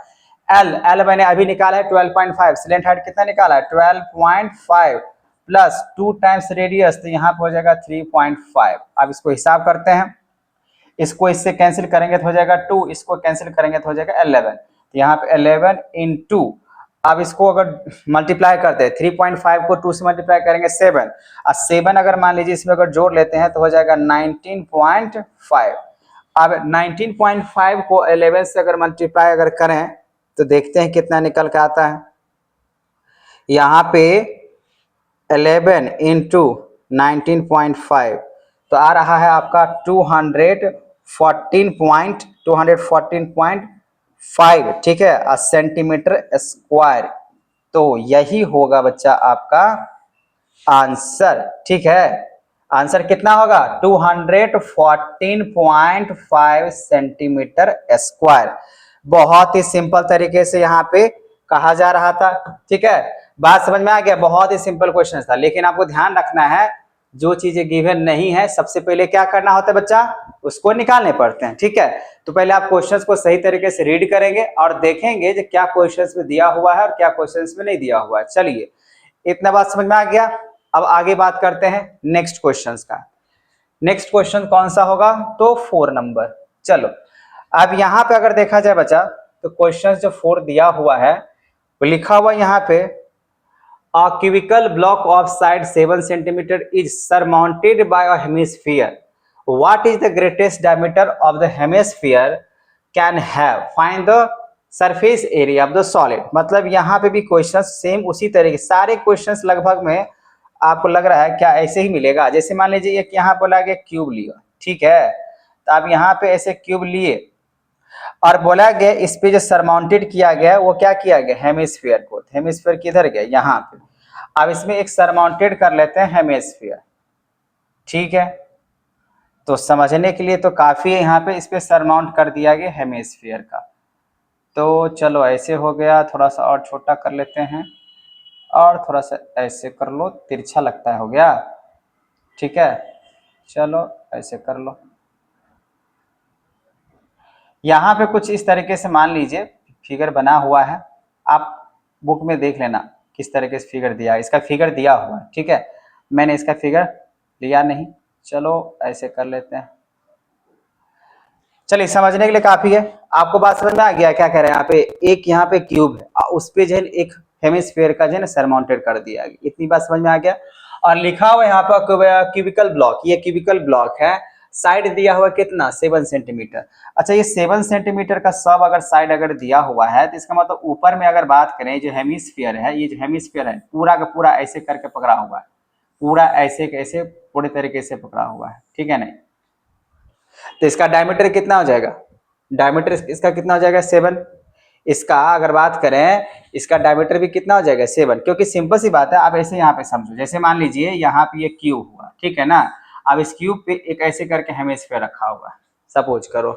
एल मैंने अभी निकाला है 12.5, स्लेंट हाइट कितना निकाला है 12.5 प्लस 2 टाइम्स रेडियस, तो यहाँ पे हो जाएगा 3.5। अब इसको हिसाब करते हैं, इसको इससे कैंसिल करेंगे तो हो जाएगा 2, इसको कैंसिल करेंगे तो हो जाएगा 11, तो यहाँ पे 11 × 2। अब इसको अगर मल्टीप्लाई करते हैं 3.5 को 2 से मल्टीप्लाई करेंगे 7, और 7 अगर मान लीजिए इसमें अगर जोड़ लेते हैं तो हो जाएगा 19.5। अब 19.5 को 11 से अगर मल्टीप्लाई अगर करें तो देखते हैं कितना निकल के आता है। यहाँ पे 11 × 19.5 तो आ रहा है आपका 214.5, ठीक है, सेंटीमीटर स्क्वायर। तो यही होगा बच्चा आपका आंसर, ठीक है। आंसर कितना होगा 214.5 सेंटीमीटर स्क्वायर। बहुत ही सिंपल तरीके से यहाँ पे कहा जा रहा था, ठीक है। बात समझ में आ गया, बहुत ही सिंपल क्वेश्चन था। लेकिन आपको ध्यान रखना है जो चीजें गिवन नहीं है सबसे पहले क्या करना होता है बच्चा, उसको निकालने पड़ते हैं, ठीक है। तो पहले आप क्वेश्चंस को सही तरीके से रीड करेंगे और देखेंगे कि क्या क्वेश्चंस में दिया हुआ है और क्या क्वेश्चंस में नहीं दिया हुआ है। चलिए इतना बात समझ में आ गया, अब आगे बात करते हैं नेक्स्ट क्वेश्चंस का। नेक्स्ट क्वेश्चन कौन सा होगा, तो 4 नंबर। चलो अब यहाँ पे अगर देखा जाए बच्चा तो क्वेश्चन जो 4 दिया हुआ है वो लिखा हुआ यहाँ पे A cubical block of side 7 cm is surmounted by a hemisphere. What is the greatest diameter of the hemisphere can have? Find the surface area of the solid, मतलब यहाँ पे भी क्वेश्चन सेम उसी तरीके, सारे क्वेश्चंस लगभग में आपको लग रहा है क्या ऐसे ही मिलेगा। जैसे मान लीजिए एक यहाँ बोला गया क्यूब लिया, ठीक है, तो आप यहाँ पे ऐसे क्यूब लिए और बोला गया इस पे जो सरमाउंटेड किया गया वो क्या किया गया, हेमिस्फीयर को। हेमिस्फीयर किधर गया, यहाँ पे। अब इसमें एक सरमाउंटेड कर लेते हैं हेमिस्फीयर, ठीक है। तो समझने के लिए तो काफी है, यहाँ पे इस पे सरमाउंट कर दिया गया हेमिस्फीयर का। तो चलो ऐसे हो गया, थोड़ा सा और छोटा कर लेते हैं और थोड़ा सा ऐसे कर लो, तिरछा लगता है, हो गया, ठीक है। चलो ऐसे कर लो। यहाँ पे कुछ इस तरीके से मान लीजिए फिगर बना हुआ है, आप बुक में देख लेना किस तरीके से फिगर दिया है। इसका फिगर दिया हुआ है, ठीक है, मैंने इसका फिगर लिया नहीं। चलो ऐसे कर लेते हैं। चलिए समझने के लिए काफी है, आपको बात समझ में आ गया क्या कह रहे हैं। यहाँ पे एक यहाँ पे क्यूब है, उस पे जो है एक हेमिस्फीयर का जो है सरमाउंटेड कर दिया गया, इतनी बात समझ में आ गया। और लिखा हुआ यहाँ पे क्यूबिकल ब्लॉक, ये क्यूबिकल ब्लॉक है, साइड दिया हुआ कितना, 7 सेंटीमीटर। अच्छा, ये 7 सेंटीमीटर का सब अगर साइड अगर दिया हुआ है तो इसका मतलब ऊपर में अगर बात करें जो हेमिस्फीयर है, ये जो हेमिस्फीयर है पूरा का पूरा ऐसे करके पकड़ा हुआ है, पूरा ऐसे कैसे पूरे तरीके से पकड़ा हुआ है, ठीक है नहीं। तो इसका डायमीटर कितना हो जाएगा, डायमीटर इसका कितना हो जाएगा, 7। इसका अगर बात करें इसका डायमीटर भी कितना हो जाएगा, 7, क्योंकि सिंपल सी बात है। आप ऐसे यहाँ पे समझो, जैसे मान लीजिए यहाँ पे ये क्यूब हुआ, ठीक है ना। अब इस क्यूब पे एक ऐसे करके हेमिस्फीयर रखा हुआ है, सपोज करो।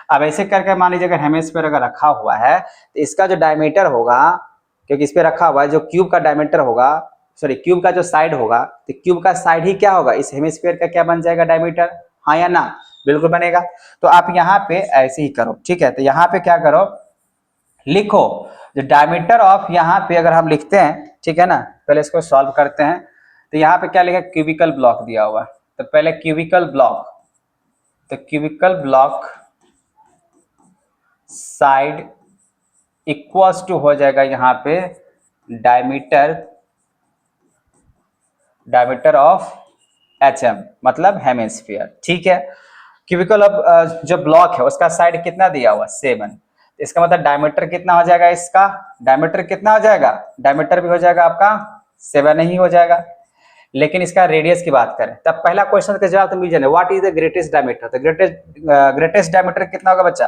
अब ऐसे करके मान लीजिए अगर हेमिस्फीयर अगर रखा हुआ है तो इसका जो डायमीटर होगा, क्योंकि इस पे रखा हुआ है, जो क्यूब का डायमीटर होगा, सॉरी क्यूब का जो साइड होगा, तो क्यूब का साइड ही क्या होगा, इस हेमिस्फीयर का क्या बन जाएगा, डायमीटर, हाँ या ना, बिल्कुल बनेगा। तो आप यहाँ पे ऐसे ही करो, ठीक है। तो यहाँ पे क्या करो, लिखो जो डायमीटर ऑफ, यहाँ पे अगर हम लिखते हैं, ठीक है ना, पहले इसको सॉल्व करते हैं। तो यहाँ पे क्या लिखा, क्यूबिकल ब्लॉक दिया हुआ है, तो पहले क्यूबिकल ब्लॉक, तो cubical block side equals to हो जाएगा यहाँ पे डायमीटर, डायमीटर ऑफ HM, मतलब हेमिस्फीयर, ठीक है। क्यूबिकल अब जो ब्लॉक है उसका साइड कितना दिया हुआ, 7। इसका मतलब डायमीटर कितना हो जाएगा, इसका डायमीटर कितना हो जाएगा, डायमीटर भी हो जाएगा आपका 7 ही हो जाएगा। लेकिन इसका रेडियस की बात करें तब पहला क्वेश्चन का जवाब तो मिल जाए, what is the greatest diameter. तो ग्रेटेस्ट डायमीटर कितना होगा बच्चा,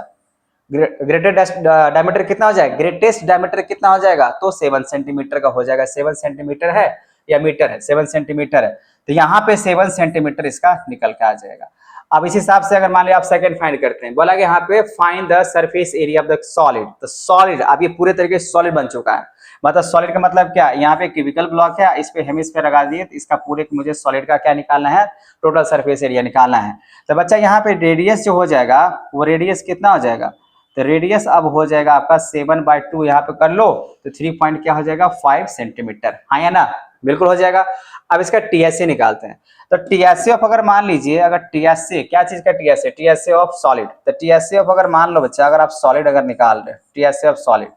ग्रेटेस्ट डायमीटर कितना हो जाएगा, ग्रेटेस्ट डायमीटर कितना हो जाएगा, तो 7 सेंटीमीटर का हो जाएगा। 7 सेंटीमीटर है या मीटर है, 7 सेंटीमीटर है, तो यहाँ पे 7 सेंटीमीटर इसका निकल के आ जाएगा। अब इस हिसाब से अगर मान लिया आप सेकंड फाइंड करते हैं, बोला कि यहाँ पे find the surface area of the solid. तो सॉलिड अब ये पूरे तरीके से सॉलिड बन चुका है, मतलब सॉलिड का मतलब क्या, यहाँ पे क्यूबिकल ब्लॉक है, इस पे हेमिस्फीयर लगा दिए, तो इसका पूरे मुझे सॉलिड का क्या निकालना है, टोटल सरफेस एरिया निकालना है। तो बच्चा यहाँ पे रेडियस जो हो जाएगा वो रेडियस कितना हो जाएगा, तो रेडियस अब हो जाएगा आपका 7/2, यहाँ पे कर लो तो 3 पॉइंट क्या हो जाएगा, 5 सेंटीमीटर, हाँ या ना, बिल्कुल हो जाएगा। अब इसका टीएसए निकालते हैं। तो टीएसए ऑफ अगर मान लीजिए, अगर टीएसए क्या चीज का टीएसए, टीएसए ऑफ सॉलिड। तो टीएसए ऑफ अगर मान लो बच्चा, अगर आप सॉलिड अगर निकाल रहे हैं टीएसए ऑफ सॉलिड,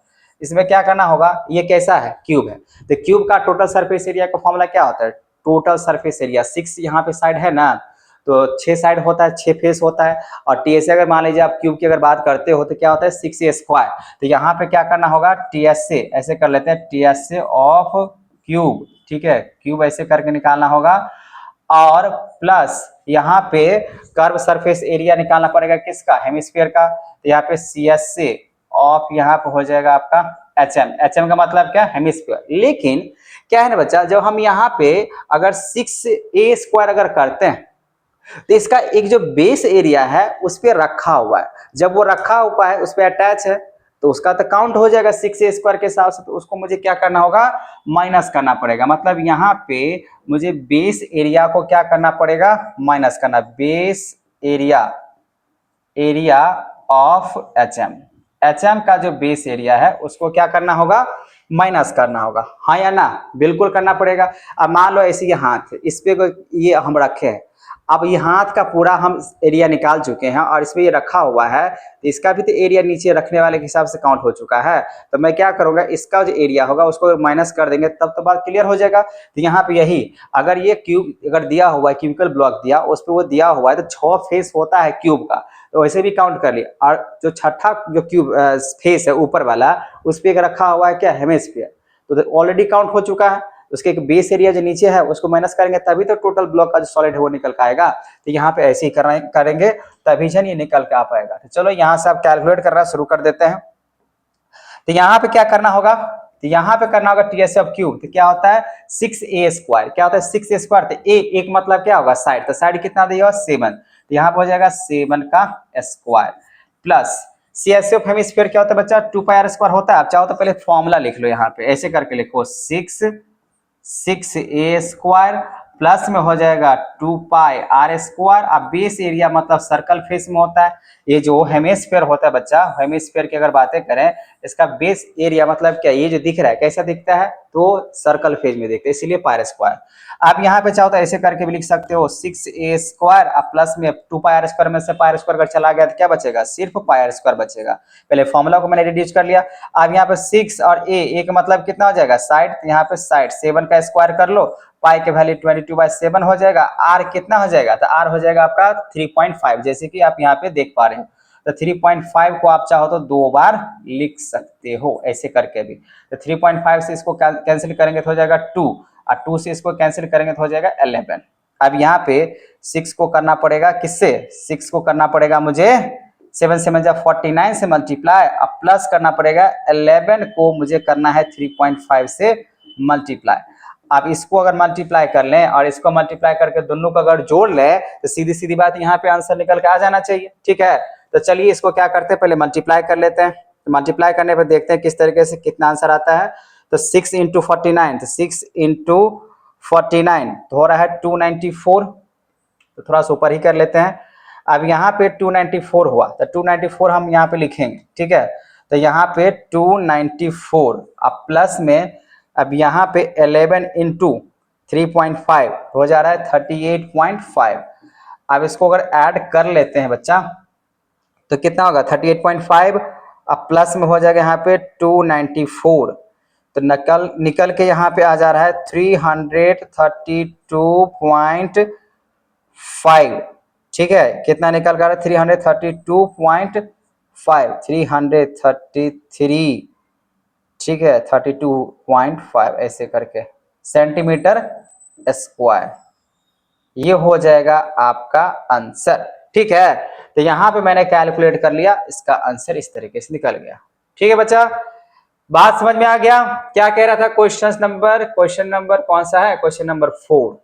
इसमें क्या करना होगा, ये कैसा है, क्यूब है, तो क्यूब का टोटल सरफेस एरिया का फॉर्मूला क्या होता है, टोटल सरफेस एरिया, 6 यहाँ पे साइड है ना, तो 6 साइड होता है, 6 फेस होता है। और टीएसए अगर मान लीजिए आप क्यूब की अगर बात करते हो तो क्या होता है, 6a²। तो यहाँ पे क्या करना होगा, टीएसए ऐसे कर लेते हैं, टीएसए ऑफ क्यूब, ठीक है, क्यूब ऐसे करके निकालना होगा। और प्लस यहाँ पे कर्व सरफेस एरिया निकालना पड़ेगा किसका, हेमिस्फीयर का। तो यहाँ पे CSA ऑफ यहाँ पे हो जाएगा आपका HM, HM का मतलब क्या, हेमिस्फीयर। लेकिन क्या है ना बच्चा, जब हम यहाँ पे अगर 6a² अगर करते हैं तो इसका एक जो बेस एरिया है उस पर रखा हुआ है, जब वो रखा हुआ है उस पर अटैच है तो उसका तो काउंट हो जाएगा 6a² के हिसाब से, तो उसको मुझे क्या करना होगा, माइनस करना पड़ेगा। मतलब यहाँ पे मुझे बेस एरिया को क्या करना पड़ेगा, माइनस करना, base area, area of HM का जो बेस एरिया है उसको क्या करना होगा, माइनस करना होगा, हाँ या ना, बिल्कुल करना पड़ेगा। अब मान लो ऐसे ये हाथ, इस पे ये हम रखे हैं, अब ये हाथ का पूरा हम एरिया निकाल चुके हैं और इसमें ये रखा हुआ है, तो इसका भी तो एरिया नीचे रखने वाले के हिसाब से काउंट हो चुका है। तो मैं क्या करूंगा, इसका जो एरिया होगा उसको माइनस कर देंगे, तब तो बात क्लियर हो जाएगा। तो यहाँ पे यही, अगर ये क्यूब अगर दिया हुआ है, क्यूबिकल ब्लॉक दिया, उस पर वो दिया हुआ है तो 6 फेस होता है क्यूब का, तो वैसे भी काउंट कर लिया। और जो छठा जो क्यूब फेस है ऊपर वाला, उस पर रखा हुआ है क्या, हेमिस्फीयर, तो ऑलरेडी काउंट हो चुका है। उसके एक बेस एरिया जो नीचे है उसको माइनस करेंगे तभी तो टोटल ब्लॉक का जो सॉलिड है वो निकल के आएगा। तो यहाँ पे ऐसे ही करेंगे तभी जन ये निकल के आ पाएगा। तो चलो यहाँ से आप कैलकुलेट करना शुरू कर देते हैं। तो यहाँ पे क्या करना होगा, तो यहाँ पे करना होगा टीएस ऑफ क्यूब। तो क्या होता है 6a², क्या होता है 6a², तो ए एक मतलब क्या होगा साइड, तो साइड कितना दिया 7, तो यहाँ पे हो जाएगा 7 का square plus CSC of hemisphere क्या होता है बच्चा 2πr² होता है। आप चाहो तो पहले फॉर्मूला लिख लो, यहाँ पे ऐसे करके लिखो 6a² प्लस में हो जाएगा 2πr²। अब बेस एरिया मतलब सर्कल फेस में होता है, ये जो हेमिस्फीयर होता है बच्चा, हेमिस्फीयर की अगर बातें करें, इसका बेस एरिया मतलब क्या, ये जो दिख रहा है कैसा दिखता है, तो सर्कल फेज में दिखता है, इसीलिए πr²। आप यहाँ पे चाहो तो ऐसे करके भी लिख सकते हो 6a² अब प्लस में 2πr² में से πr² अगर चला गया तो क्या बचेगा, सिर्फ πr² बचेगा। पहले फॉर्मूला को मैंने रिड्यूस कर लिया। अब यहाँ पे 6 और a का मतलब कितना हो जाएगा साइड, तो यहाँ पे साइड 7 का स्क्वायर कर लो, पाई के वैल्यू 22/7 हो जाएगा। आर कितना हो जाएगा, तो आर हो जाएगा आपका 3.5, जैसे कि आप यहाँ पे देख पा रहे हो। तो 3.5 को आप चाहो तो 2 बार लिख सकते हो ऐसे करके भी। तो 3.5 से इसको कैंसिल करेंगे तो हो जाएगा 2, और 2 से इसको कैंसिल करेंगे तो हो जाएगा 11। अब यहाँ पे 6 को करना पड़ेगा किससे, 6 को करना पड़ेगा मुझे 7 7 जा 49 से मल्टीप्लाई, अब प्लस करना पड़ेगा 11 को मुझे करना है 3.5 से मल्टीप्लाई। आप इसको अगर मल्टीप्लाई कर लें और इसको मल्टीप्लाई करके दोनों को अगर जोड़ लें तो सीधी सीधी बात यहाँ पे आंसर निकल के आ जाना चाहिए। ठीक है, तो चलिए इसको क्या करते हैं, पहले मल्टीप्लाई कर लेते हैं। तो मल्टीप्लाई करने पर देखते हैं किस तरीके से कितना आंसर आता है। तो 6 × 49, तो 6 × 49 तो हो रहा है 294, तो थोड़ा सा ऊपर ही कर लेते हैं। अब यहाँ पे 294 हुआ, तो 294 हम यहाँ पे लिखेंगे। ठीक है, तो यहाँ पे 294 अब प्लस में, अब यहाँ पे 11 × 3.5 हो जा रहा है 38.5। अब इसको अगर ऐड कर लेते हैं बच्चा तो कितना होगा 38.5, अब प्लस में हो जाएगा यहाँ पे 294, तो निकल के यहाँ पे आ जा रहा है 332.5। ठीक है, कितना निकल कर 332.5, 333, ठीक है 32.5 ऐसे करके सेंटीमीटर स्क्वायर, ये हो जाएगा आपका आंसर। ठीक है, तो यहाँ पे मैंने कैलकुलेट कर लिया, इसका आंसर इस तरीके से निकल गया। ठीक है बच्चा, बात समझ में आ गया। क्या कह रहा था क्वेश्चन नंबर कौन सा है, क्वेश्चन नंबर 4।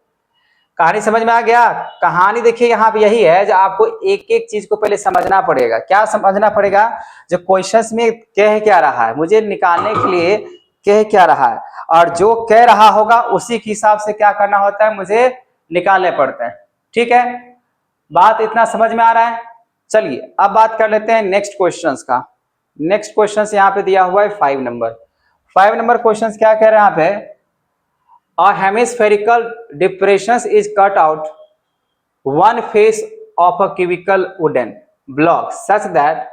कहानी समझ में आ गया। कहानी देखिए यहाँ पे यही है, जो आपको एक एक चीज को पहले समझना पड़ेगा। क्या समझना पड़ेगा, जो क्वेश्चंस में कह क्या रहा है, मुझे निकालने के लिए कह क्या रहा है, और जो कह रहा होगा उसी के हिसाब से क्या करना होता है, मुझे निकालने पड़ते हैं। ठीक है, बात इतना समझ में आ रहा है। चलिए अब बात कर लेते हैं नेक्स्ट क्वेश्चंस का। नेक्स्ट क्वेश्चंस यहाँ पे दिया हुआ है 5 नंबर। 5 नंबर क्वेश्चंस क्या कह रहे हैं यहाँ पे, a hemispherical depression is cut out one face of a cubical wooden block such that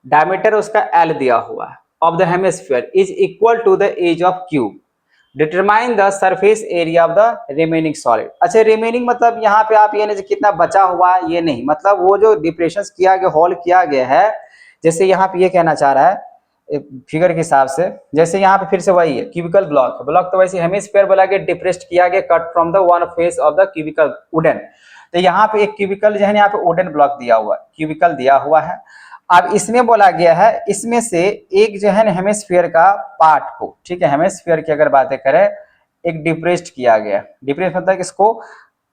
diameter उसका L दिया हुआ है of the hemisphere is equal to the edge of cube. Determine the surface area of the remaining solid. अच्छा, remaining मतलब यहाँ पे आप ये नहीं कितना बचा हुआ है, ये नहीं, मतलब वो जो डिप्रेशन किया गया, होल किया गया है, जैसे यहाँ पे ये कहना चाह रहा है फिगर के हिसाब से, जैसे यहाँ पे फिर से वही है क्यूबिकल ब्लॉक, तो वैसे हेमिस्फीयर बोला गया डिप्रेस्ड किया गया, cut from the one face of the cubical wooden. तो यहाँ पे एक क्यूबिकल जो है यहाँ पे वुडन ब्लॉक दिया हुआ है, क्यूबिकल दिया हुआ है। अब इसमें बोला गया है इसमें से एक जो है हेमिस्फीयर का पार्ट को, ठीक है, हेमिस्फीयर की अगर बातें करें, एक डिप्रेस्ड किया गया, डिप्रेस्ड मतलब इसको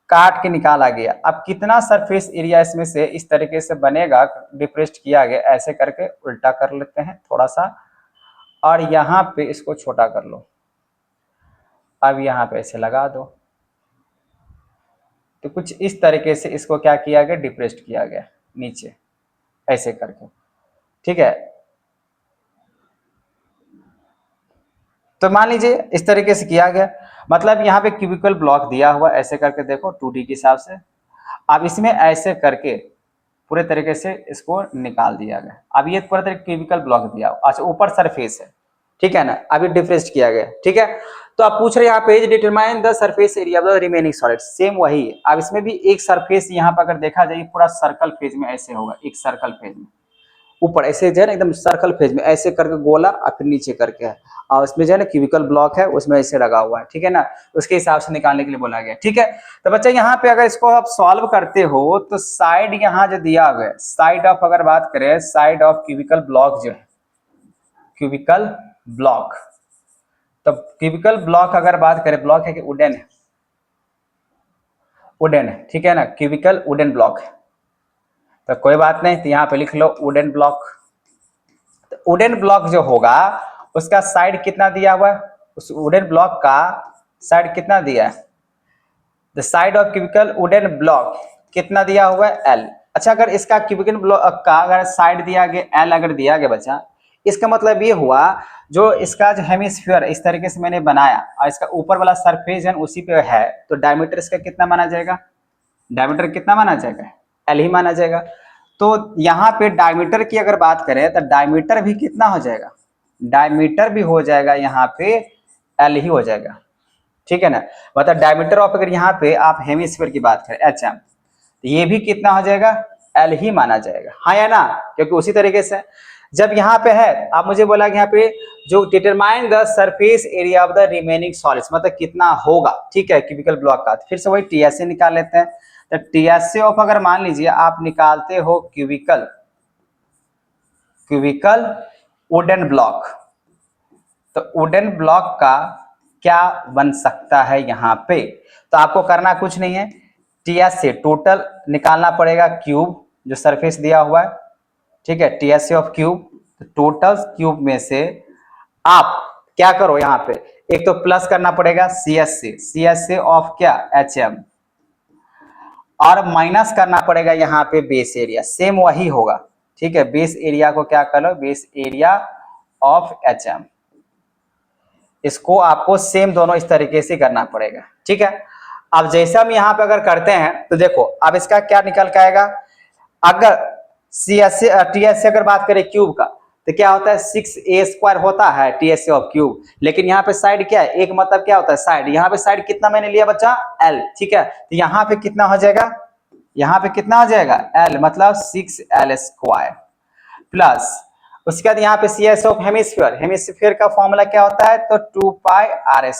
काट के निकाला गया। अब कितना सरफेस एरिया इसमें से इस तरीके से बनेगा, डिप्रेस्ड किया गया, ऐसे करके उल्टा कर लेते हैं थोड़ा सा, और यहाँ पे इसको छोटा कर लो। अब यहाँ पे ऐसे लगा दो, तो कुछ इस तरीके से इसको क्या किया गया, डिप्रेस्ड किया गया नीचे ऐसे करके। ठीक है, तो मान लीजिए इस तरीके से किया गया, मतलब यहाँ पे क्यूबिकल ब्लॉक दिया हुआ ऐसे करके, देखो 2D के हिसाब से। अब इसमें ऐसे करके पूरे तरीके से इसको निकाल दिया गया। अब ये पूरा तरीके क्यूबिकल ब्लॉक दिया, अच्छा ऊपर सरफेस है, ठीक है ना, अभी डिफरेंस किया गया, ठीक है। तो आप पूछ रहे हैं यहाँ पे determine the surface area of the remaining solid, same वही है। अब इसमें भी एक सरफेस यहाँ पर अगर देखा जाए पूरा सर्कल फेज में ऐसे होगा, एक सर्कल फेज में ऊपर ऐसे जो है ना एकदम सर्कल फेज में ऐसे करके गोला और फिर नीचे करके है, और उसमें जो है ना क्यूबिकल ब्लॉक है उसमें ऐसे लगा हुआ है, ठीक है ना, उसके हिसाब से निकालने के लिए बोला गया, ठीक है। तो बच्चा यहाँ पे अगर इसको आप सॉल्व करते हो तो साइड यहाँ जो दिया हुआ है, साइड ऑफ अगर बात करें, साइड ऑफ क्यूबिकल ब्लॉक जो है, क्यूबिकल ब्लॉक, तो क्यूबिकल ब्लॉक अगर बात करें, ब्लॉक है कि वुडन है, वुडन है, ठीक है ना, क्यूबिकल वुडन ब्लॉक है, तो कोई बात नहीं, तो यहाँ पे लिख लो वुडन ब्लॉक। तो वुडन ब्लॉक जो होगा उसका साइड कितना दिया हुआ है, उस वुडन ब्लॉक का साइड कितना दिया है, the side of cubical wooden block कितना दिया हुआ है, एल। अच्छा अगर इसका क्यूबिकल ब्लॉक का अगर साइड दिया गया एल, अगर दिया गया बच्चा, इसका मतलब ये हुआ जो इसका जो हेमिस्फीयर इस तरीके से मैंने बनाया और इसका ऊपर वाला सरफेस है उसी पे है, तो डायमीटर इसका कितना माना जाएगा, डायमीटर कितना माना जाएगा, एल ही माना जाएगा। तो यहाँ पे डायमीटर की अगर बात करें तो डायमीटर भी कितना हो जाएगा, डायमीटर भी हो जाएगा यहाँ पे एल ही हो जाएगा, ठीक है ना। मतलब डायमीटर ऑफ अगर यहाँ पे आप हेमिस्फीयर की बात करें एच एम, तो ये भी कितना हो जाएगा, एल ही माना जाएगा, हाँ या ना, क्योंकि उसी तरीके से जब यहाँ पे है, आप मुझे बोला कि यहाँ पे जो determine the surface area of the remaining solids, मतलब कितना होगा, ठीक है, क्यूबिकल ब्लॉक का, तो फिर से वही टीएसए निकाल लेते हैं। तो टीएसए ऑफ अगर मान लीजिए आप निकालते हो क्यूबिकल, क्यूबिकल वुडन ब्लॉक, तो वुडन ब्लॉक का क्या बन सकता है यहाँ पे, तो आपको करना कुछ नहीं है, टीएसए टोटल निकालना पड़ेगा, क्यूब जो सरफेस दिया हुआ है, ठीक है, टीएसए ऑफ क्यूब, तो टोटल क्यूब में से आप क्या करो यहाँ पे, एक तो प्लस करना पड़ेगा सीएसए, सीएसए ऑफ क्या एचएम, और माइनस करना पड़ेगा यहाँ पे बेस एरिया, सेम वही होगा, ठीक है, बेस एरिया को क्या कर लो, बेस एरिया ऑफ एचएम, इसको आपको सेम दोनों इस तरीके से करना पड़ेगा, ठीक है। अब जैसे हम यहाँ पे अगर करते हैं तो देखो अब इसका क्या निकल के आएगा, अगर सीएसए टीएसए अगर बात करें क्यूब का तो क्या होता है 6a² होता है टीएसए ऑफ क्यूब, लेकिन यहाँ पे साइड क्या है, एक मतलब क्या होता है साइड, यहाँ पे साइड कितना मैंने लिया बच्चा एल, ठीक है, तो यहाँ पे कितना हो जाएगा, यहाँ पे कितना हो जाएगा एल, मतलब 6l² प्लस उसके बाद यहाँ पे CS ऑफ हेमिस्फीयर, हेमिस्फीयर का फॉर्मूला क्या होता है, तो 2πr²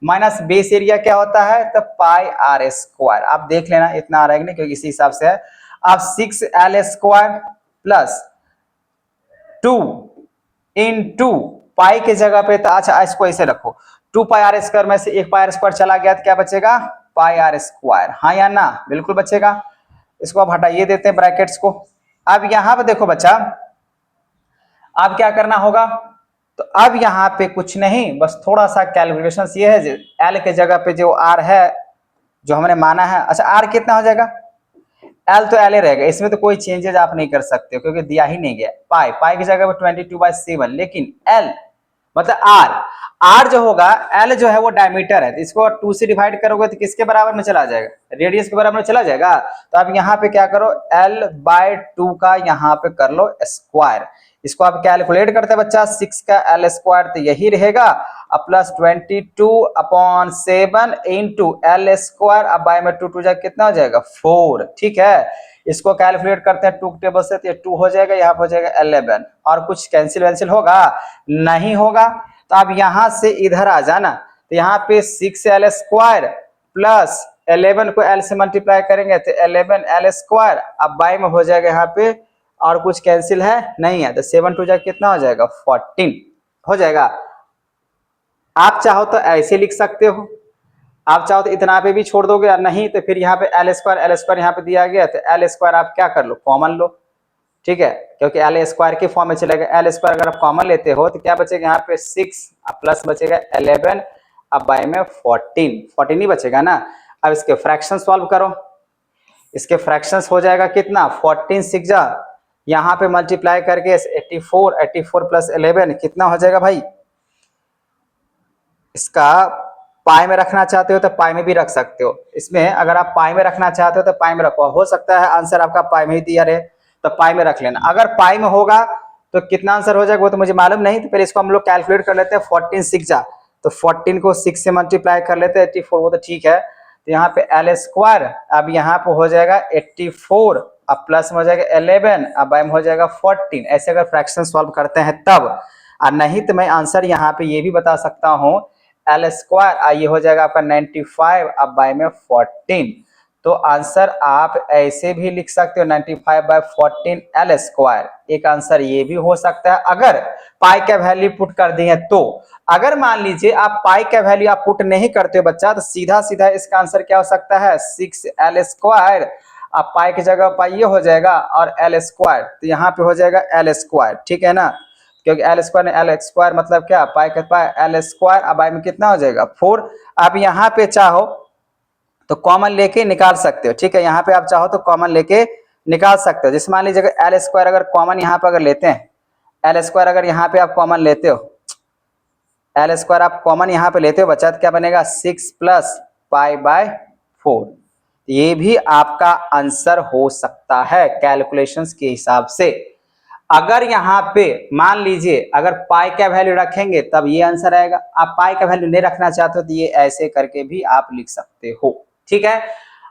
माइनस बेस एरिया क्या होता है, तो πr², आप देख लेना इतना आ रहा है क्योंकि इसी हिसाब से है। अब 6l² प्लस 2 इंटू पाई के जगह पे, तो अच्छा इसको ऐसे रखो, 2πr² में से एक πr² चला गया तो क्या बचेगा πr², हाँ या ना, बिल्कुल बचेगा, इसको आप हटाइए देते हैं ब्रैकेट्स को। अब यहां पे देखो बच्चा, अब क्या करना होगा, तो अब यहाँ पे कुछ नहीं, बस थोड़ा सा कैलकुलेशन ये है, एल के जगह पे जो आर है जो हमने माना है, अच्छा आर कितना हो जाएगा, एल तो एल ही रहेगा, इसमें तो कोई चेंजेस आप नहीं कर सकते क्योंकि दिया ही नहीं गया, पाई, पाई की जगह पे 22/7, लेकिन एल मतलब आर, आर जो होगा, एल जो है वो डायमीटर है, तो इसको 2 से डिवाइड करोगे तो किसके बराबर में चला जाएगा, रेडियस के बराबर में चला जाएगा। तो अब यहाँ पे क्या करो, l/2 का यहाँ पे कर लो स्क्वायर, इसको आप कैलकुलेट करते हैं बच्चा, 6 का l² तो यही रहेगा, अब प्लस 22/7 इंटू l², अब बाय में 2 जा कितना हो जाएगा 4, ठीक है, इसको कैलकुलेट करते हैं 2 टेबल से, तो ये 2 हो जाएगा, यहाँ पे हो जाएगा 11, और कुछ कैंसिल वैंसिल होगा नहीं होगा, तो अब यहां से इधर आ जाना, तो यहाँ पे 6l² प्लस 11 को l से मल्टीप्लाई करेंगे तो 11l², अब बाय में हो जाएगा यहाँ पे, और कुछ कैंसिल है नहीं है, तो 7 2 जा कितना हो जाएगा 14 हो जाएगा। आप चाहो तो ऐसे लिख सकते हो, आप चाहो तो इतना पे भी छोड़ दोगे, और नहीं तो फिर यहाँ पे l² यहाँ पे दिया गया, तो l² आप क्या कर लो कॉमन लो, ठीक है, क्योंकि l² के फॉर्म में चलेगा, l² अगर आप कॉमन लेते हो तो क्या बचेगा यहाँ पे 6 प्लस बचेगा 11, अब बाय में 14 ही बचेगा ना। अब इसके फ्रैक्शन सॉल्व करो, इसके फ्रैक्शंस हो जाएगा कितना 14 6 जा, यहाँ पे मल्टीप्लाई करके 84 प्लस 11 कितना हो जाएगा भाई, इसका पाई में रखना चाहते हो तो पाई में भी रख सकते हो। इसमें अगर आप पाई में रखना चाहते हो तो पाई में रखो, हो सकता है आंसर आपका पाई में ही दिया रहे तो पाई में रख लेना। अगर पाई में होगा तो कितना आंसर हो जाएगा वो तो मुझे मालूम नहीं, तो फिर इसको हम लोग कैलकुलेट कर लेते हैं। 14 6 जा तो 14 को 6 से मल्टीप्लाई कर लेते हैं 84, वो तो ठीक है। तो यहाँ पे एल स्क्वायर, अब यहाँ पे हो जाएगा 84, अब प्लस में हो जाएगा 11, अब बाय में हो जाएगा 14। ऐसे अगर फ्रैक्शन सॉल्व करते हैं तब, और नहीं तो मैं आंसर यहाँ पे ये भी बता सकता हूँ एल स्क्वायर, ये हो जाएगा आपका 95, अब बाय में 14। तो आंसर आप ऐसे भी लिख सकते हो 95/14 एल स्क्वायर। एक आंसर ये भी हो सकता है अगर पाई का वैल्यू पुट कर दिए तो। अगर मान लीजिए आप पाई का वैल्यू आप पुट नहीं करते हो बच्चा, तो सीधा सीधा इसका आंसर क्या हो सकता है 6 एल स्क्वायर। अब पाई की जगह पाई ये हो जाएगा और एल स्क्वायर, तो यहाँ पे हो जाएगा एल स्क्वायर, ठीक है ना, क्योंकि एल स्क्वायर मतलब क्या, पाई का पाई एल स्क्वायर, अब आई में कितना हो जाएगा 4। आप यहाँ पे चाहो तो कॉमन लेके निकाल सकते हो, ठीक है, यहाँ पे आप चाहो तो कॉमन लेके निकाल सकते हो। जैसे मान लीजिए एल स्क्वायर अगर कॉमन यहाँ पे अगर लेते हैं, एल स्क्वायर अगर यहाँ पे आप कॉमन लेते हो, एल स्क्वायर आप कॉमन यहाँ पे लेते हो बच्चा, तो क्या बनेगा 6 + पाई/4। ये भी आपका आंसर हो सकता है कैलकुलेशंस के हिसाब से। अगर यहाँ पे मान लीजिए अगर पाई का वैल्यू रखेंगे तब ये आंसर आएगा, आप पाई का वैल्यू नहीं रखना चाहते हो तो ये ऐसे करके भी आप लिख सकते हो, ठीक है।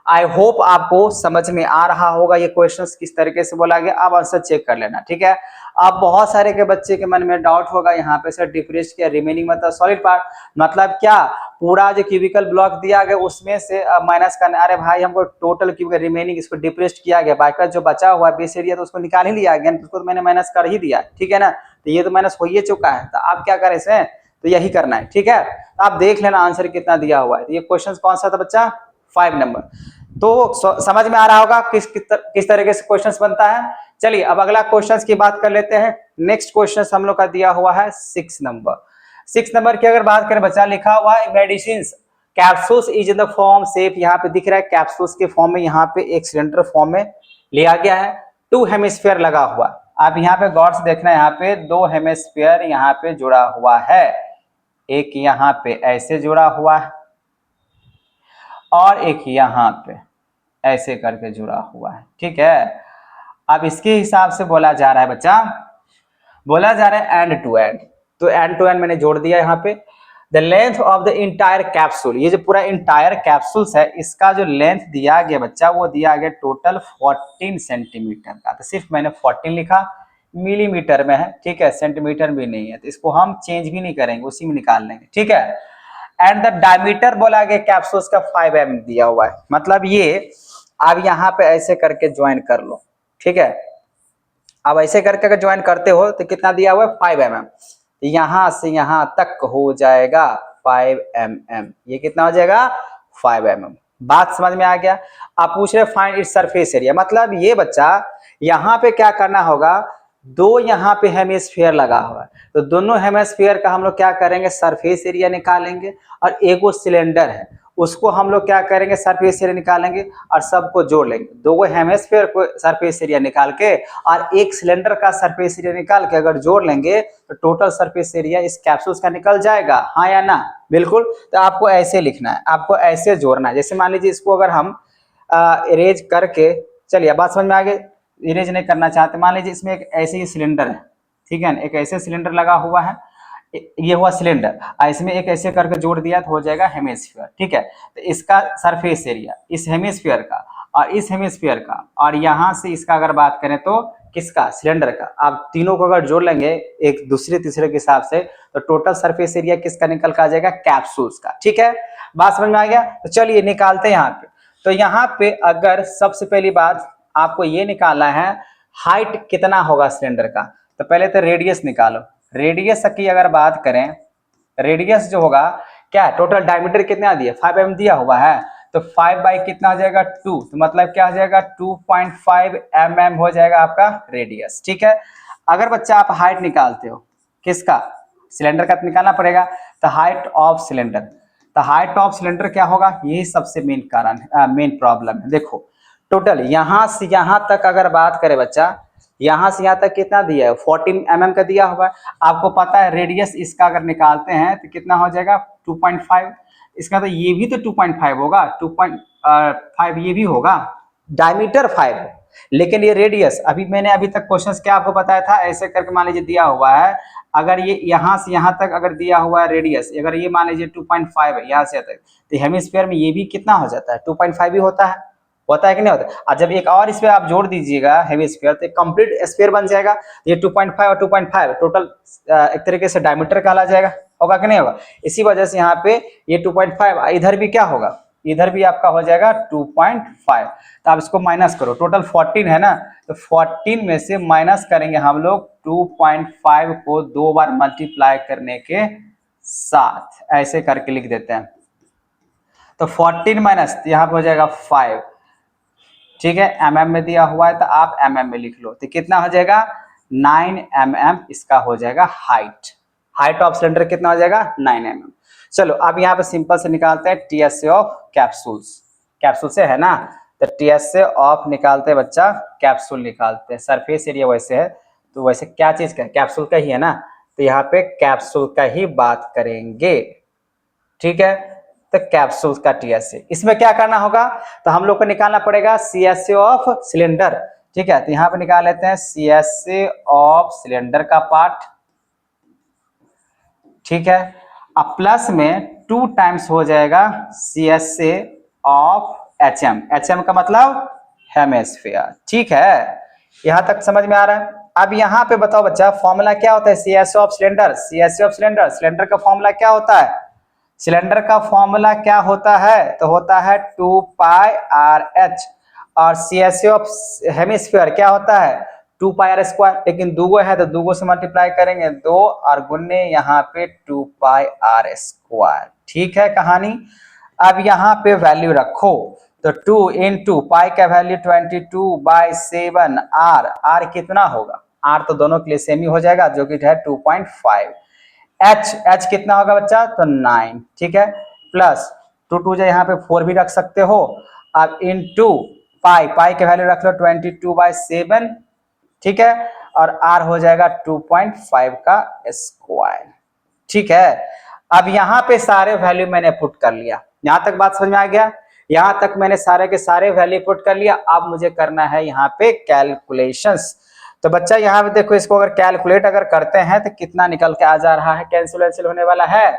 आई होप आपको समझ में आ रहा होगा ये क्वेश्चंस किस तरीके से बोला गया। अब आंसर चेक कर लेना, ठीक है। अब बहुत सारे के बच्चे के मन में डाउट होगा यहाँ पे सर डिफरेंस क्या, रिमेनिंग मतलब सॉलिड पार्ट मतलब क्या, पूरा जो क्यूबिकल ब्लॉक दिया गया उसमें से माइनस करना। अरे भाई हमको टोटल क्यूबिकल रिमेनिंग इसको डिप्रेस्ड किया गया, बाकी जो बचा हुआ बेस एरिया तो उसको निकाल ही लिया गया, उसको तो मैंने माइनस कर ही दिया, ठीक है ना। तो ये तो माइनस हो ही चुका है, तो आप क्या करें इसमें, तो यही करना है, ठीक है। आप देख लेना आंसर कितना दिया हुआ है। तो ये क्वेश्चन कौन सा था बच्चा, 5 नंबर। तो समझ में आ रहा होगा किस तरीके से क्वेश्चंस बनता है। चलिए अब अगला क्वेश्चंस की बात कर लेते हैं। नेक्स्ट क्वेश्चंस हम लोग का दिया हुआ है 6 नंबर। 6 नंबर की अगर बात करें बच्चा, लिखा हुआ है medicine capsules is in the form shape, यहाँ पे दिख रहा है कैप्सूल्स के फॉर्म में, यहाँ पे एक सिलेंडर फॉर्म में लिया गया है, 2 हेमिस्फीयर लगा हुआ। आप यहाँ पे गौर से देखना, यहाँ पे 2 हेमिस्फीयर यहाँ पे जुड़ा हुआ है, एक यहाँ पे ऐसे जुड़ा हुआ है और एक यहाँ पे ऐसे करके जुड़ा हुआ है, ठीक है। अब इसके हिसाब से बोला जा रहा है बच्चा, बोला जा रहा है एंड टू एंड, तो एंड टू एंड मैंने जोड़ दिया यहाँ पे। The length of the entire capsule, ये जो पूरा इंटायर कैप्सूल्स है इसका जो लेंथ दिया गया बच्चा वो दिया गया टोटल 14 सेंटीमीटर का। तो सिर्फ मैंने 14 लिखा, मिलीमीटर में है, ठीक है, सेंटीमीटर भी नहीं है, तो इसको हम चेंज भी नहीं करेंगे, उसी में निकाल लेंगे, ठीक है। एंड द डायमीटर बोला गया कैप्सूल्स का 5 mm दिया हुआ है, मतलब ये आप यहाँ पे ऐसे करके ज्वाइन कर लो, ठीक है। अब ऐसे करके अगर ज्वाइन करते हो तो कितना दिया हुआ है 5 mm, यहां से यहां तक हो जाएगा 5 mm, ये कितना हो जाएगा 5 mm। बात समझ में आ गया। आप पूछ रहे फाइंड इट्स सरफेस एरिया, मतलब ये बच्चा यहाँ पे क्या करना होगा, 2 यहाँ पे हेमिस्फीयर लगा हुआ है, तो दोनों हेमिस्फीयर का हम लोग क्या करेंगे सरफेस एरिया निकालेंगे, और एक वो सिलेंडर है उसको हम लोग क्या करेंगे सरफेस एरिया निकालेंगे और सबको जोड़ लेंगे। 2 हेमिस्फीयर को सरफेस एरिया निकाल के और एक सिलेंडर का सरफेस एरिया निकाल के अगर जोड़ लेंगे तो टोटल सरफेस एरिया इस कैप्सूल्स का निकल जाएगा, हाँ या ना, बिल्कुल। तो आपको ऐसे लिखना है, आपको ऐसे जोड़ना है। जैसे मान लीजिए इसको अगर हम इरेज करके, चलिए बात समझ में आ गई, इरेज नहीं करना चाहते, मान लीजिए इसमें एक ऐसे ही सिलेंडर है, ठीक है, एक ऐसे सिलेंडर लगा हुआ है, ये हुआ सिलेंडर, इसमें एक ऐसे करके जोड़ दिया तो हो जाएगा हेमिस्फीयर, ठीक है। तो इसका सरफेस एरिया इस हेमिस्फीयर का और इस हेमिस्फीयर का और यहाँ से इसका अगर बात करें तो किसका, सिलेंडर का, आप तीनों को अगर जोड़ लेंगे एक दूसरे तीसरे के हिसाब से तो टोटल सरफेस एरिया किसका निकल कर आ जाएगा, कैप्सूल्स का, ठीक है। बात समझ में आ गया। तो चलिए निकालते हैं यहाँ पे। तो यहाँ पे अगर सबसे पहली बात आपको ये निकालना है हाइट कितना होगा सिलेंडर का, तो पहले तो रेडियस निकालो। रेडियस की अगर बात करें, रेडियस जो होगा क्या, टोटल डायमीटर कितना दिया 5 mm दिया हुआ है, तो 5 बाई कितना हो जाएगा 2, तो मतलब क्या हो जाएगा 2.5 mm हो जाएगा आपका रेडियस, ठीक है। अगर बच्चा आप हाइट निकालते हो किसका, सिलेंडर का तो निकालना पड़ेगा, तो हाइट ऑफ सिलेंडर, तो हाइट ऑफ सिलेंडर क्या होगा, यही सबसे मेन कारण है, मेन प्रॉब्लम है। देखो टोटल यहां से यहां तक अगर बात करें बच्चा, यहां से यहां तक कितना दिया है 14 mm का दिया हुआ है। आपको पता है रेडियस इसका अगर निकालते हैं तो कितना हो जाएगा 2.5, इसका तो ये भी तो 2.5 होगा, 2.5 ये भी होगा, डायमीटर 5 है, लेकिन ये रेडियस, अभी मैंने अभी तक क्वेश्चंस क्या आपको बताया था, ऐसे करके मान लीजिए दिया हुआ है, अगर ये यहाँ से यहाँ तक अगर दिया हुआ है रेडियस, अगर ये मान लीजिए 2.5 है यहाँ से तक, तो हेमिस्फीयर में ये भी कितना हो जाता है, 2.5 ही होता है कि नहीं होता। और जब एक और इस पे आप जोड़ दीजिएगा हेमिस्फीयर, तो कंप्लीट स्फीयर बन जाएगा। ये 2.5 और 2.5 टोटल एक तरीके से डायमीटर कहला जाएगा, होगा कि नहीं होगा। इसी वजह से यहाँ पे ये 2.5, इधर भी क्या होगा, इधर भी आपका हो जाएगा 2.5। तो आप इसको माइनस करो, टोटल 14 है ना, तो 14 में से माइनस करेंगे हम लोग 2.5 को 2 बार मल्टीप्लाई करने के साथ, ऐसे करके लिख देते हैं। तो 14 माइनस यहाँ पे हो जाएगा 5, ठीक है, mm में दिया हुआ है तो आप mm में लिख लो, तो कितना हो जाएगा 9 mm इसका हो जाएगा हाइट ऑफ सिलेंडर कितना हो जाएगा 9 mm। चलो अब यहाँ पे सिंपल से निकालते हैं टीएसए ऑफ कैप्सूल से है ना, तो टीएसए ऑफ निकालते हैं बच्चा, कैप्सूल निकालते हैं, सरफेस एरिया वैसे है तो वैसे क्या चीज का, कैप्सूल का ही है ना, तो यहाँ पे कैप्सूल का ही बात करेंगे, ठीक है। तो कैप्सूल का टीएसए, इसमें क्या करना होगा, तो हम लोग को निकालना पड़ेगा सीएसए ऑफ सिलेंडर, ठीक है। तो यहाँ पे निकाल लेते हैं सीएसए ऑफ सिलेंडर का पार्ट, ठीक है। अब प्लस में 2 टाइम्स हो जाएगा सीएसए ऑफ एचएम का मतलब हेमिस्फीयर, ठीक है। यहां तक समझ में आ रहा है। अब यहाँ पे बताओ बच्चा फॉर्मूला क्या होता है सीएसए ऑफ सिलेंडर, सिलेंडर का फॉर्मूला क्या होता है, सिलेंडर का फॉर्मूला क्या होता है, तो होता है 2πRh, और सीएसए ऑफ हेमिस्फीयर क्या होता है 2πr², लेकिन दूगो है तो दूगो से मल्टीप्लाई करेंगे 2 और गुन्ने यहाँ पे 2πr², ठीक है कहानी। अब यहाँ पे वैल्यू रखो, तो 2 इंटू पाई का वैल्यू 22/7, आर कितना होगा, आर तो दोनों के लिए सेम ही हो जाएगा जो कि है 2.5, एच कितना होगा बच्चा, तो 9, ठीक है, प्लस 2 जो यहाँ पे 4 भी रख सकते हो। अब इनटू पाई के वैल्यू रख लो 22/7, ठीक है, और आर हो जाएगा 2.5 का स्क्वायर, ठीक है। अब यहाँ पे सारे वैल्यू मैंने पुट कर लिया, यहाँ तक बात समझ में आ गया, यहाँ तक मैंने सारे के सारे वैल्यू पुट कर लिया। अब मुझे करना है यहाँ पे कैलकुलेशंस। तो बच्चा यहाँ पे देखो, इसको अगर कैलकुलेट अगर करते हैं तो कितना निकल के आ जा रहा है, कैंसिल होने वाला है,